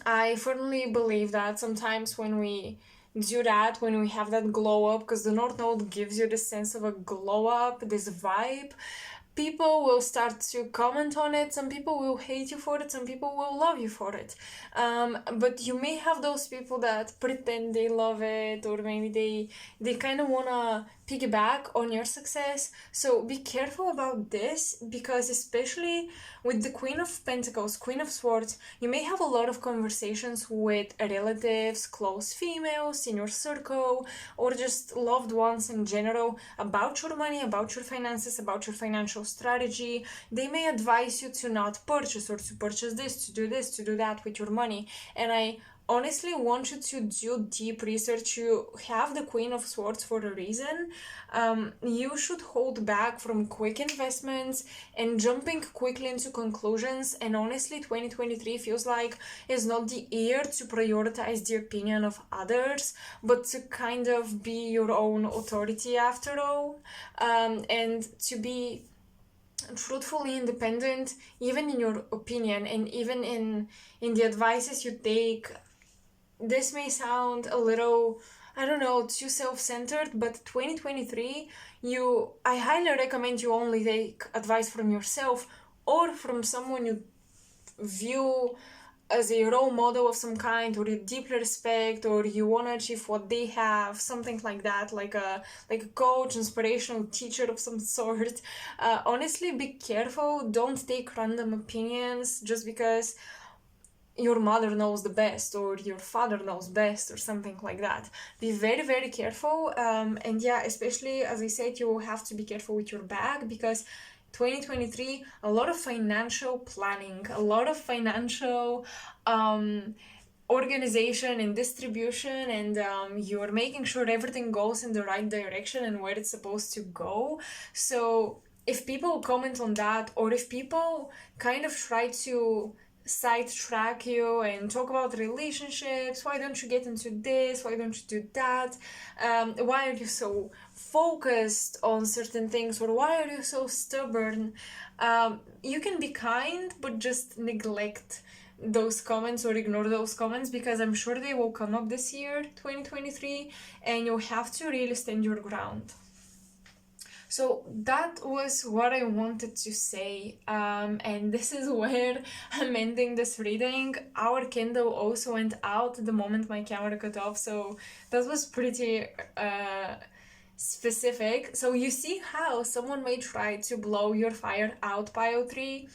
I firmly believe that sometimes when we do that, when we have that glow up, because the North Node gives you this sense of a glow up, this vibe, people will start to comment on it. Some people will hate you for it, some people will love you for it. But you may have those people that pretend they love it, or maybe they kind of wanna piggyback on your success. So be careful about this, because especially with the Queen of Pentacles, Queen of Swords, you may have a lot of conversations with relatives, close females in your circle, or just loved ones in general about your money, about your finances, about your financial strategy. They may advise you to not purchase, or to purchase this, to do that with your money. And I honestly want you to do deep research. You have the Queen of Swords for a reason. You should hold back from quick investments and jumping quickly into conclusions. And honestly, 2023 feels like it's not the year to prioritize the opinion of others, but to kind of be your own authority after all, and to be truthfully independent, even in your opinion and even in the advices you take. This may sound a little, I don't know, too self-centered, but 2023, I highly recommend you only take advice from yourself or from someone you view as a role model of some kind, or you deeply respect, or you want to achieve what they have, something like that, like a coach, inspirational teacher of some sort. Honestly, be careful. Don't take random opinions just because your mother knows the best or your father knows best or something like that. Be very, very careful. And yeah, especially as I said, you have to be careful with your bag, because 2023, a lot of financial planning, a lot of financial organization and distribution, and you're making sure everything goes in the right direction and where it's supposed to go. So if people comment on that, or if people kind of try to sidetrack you and talk about relationships, why don't you get into this, why don't you do that, why are you so focused on certain things, or why are you so stubborn, you can be kind, but just neglect those comments or ignore those comments, because I'm sure they will come up this year, 2023, and you have to really stand your ground. So that was what I wanted to say, and this is where I'm ending this reading. Our candle also went out the moment my camera cut off, so that was pretty specific. So you see how someone may try to blow your fire out, pile 3,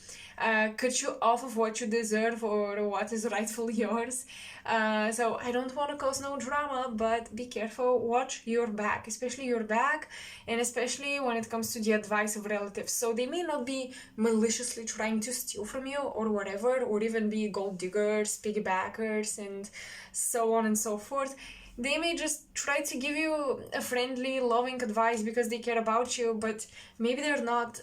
cut you off of what you deserve or what is rightfully yours. So I don't want to cause no drama, but be careful. Watch your back, especially your back, and especially when it comes to the advice of relatives. So they may not be maliciously trying to steal from you or whatever, or even be gold diggers, piggybackers, and so on and so forth. They may just try to give you a friendly, loving advice because they care about you, but maybe they're not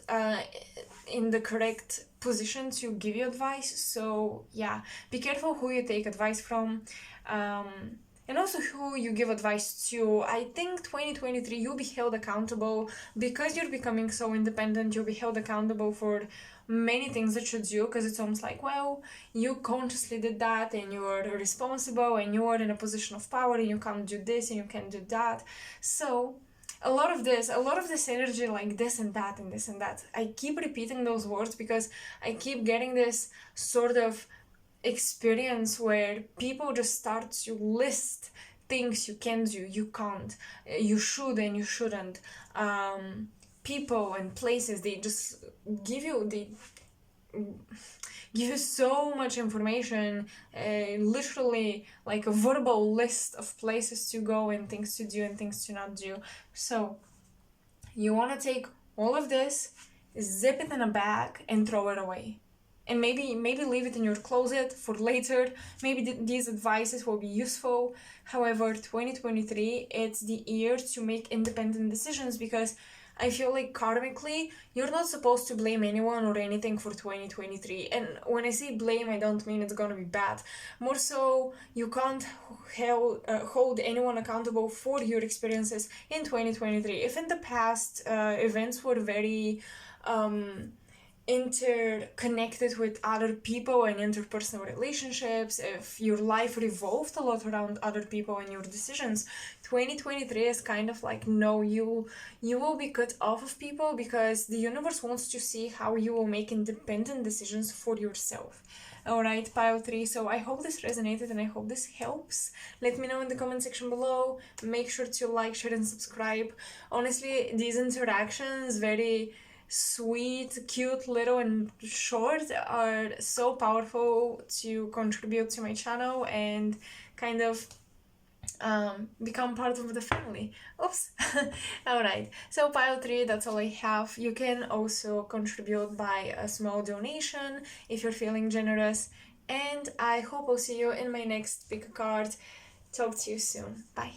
in the correct position to give you advice. So yeah, be careful who you take advice from, and also who you give advice to. I think 2023 you'll be held accountable because you're becoming so independent. You'll be held accountable for many things that you do, because it's almost like, well, you consciously did that and you're responsible and you're in a position of power and you can't do this and you can't do that. So a lot of this energy, like this and that and this and that, I keep repeating those words because I keep getting this sort of experience where people just start to list things you can do, you can't, you should and you shouldn't. People and places, they just give you so much information, literally like a verbal list of places to go and things to do and things to not do. So you want to take all of this, zip it in a bag and throw it away, and maybe leave it in your closet for later. Maybe these advices will be useful. However, 2023, it's the year to make independent decisions, because I feel like karmically, you're not supposed to blame anyone or anything for 2023. And when I say blame, I don't mean it's gonna be bad. More so, you can't hold anyone accountable for your experiences in 2023. If in the past events were very interconnected with other people and interpersonal relationships, if your life revolved a lot around other people and your decisions, 2023 is kind of like, no, you will be cut off of people, because the universe wants to see how you will make independent decisions for yourself. Alright, pile 3. So I hope this resonated and I hope this helps. Let me know in the comment section below. Make sure to like, share, and subscribe. Honestly, these interactions, very sweet, cute, little, and short, are so powerful to contribute to my channel and kind of become part of the family. Oops. Alright, so pile 3, that's all I have. You can also contribute by a small donation if you're feeling generous, and I hope I'll see you in my next pick a card. Talk to you soon. Bye.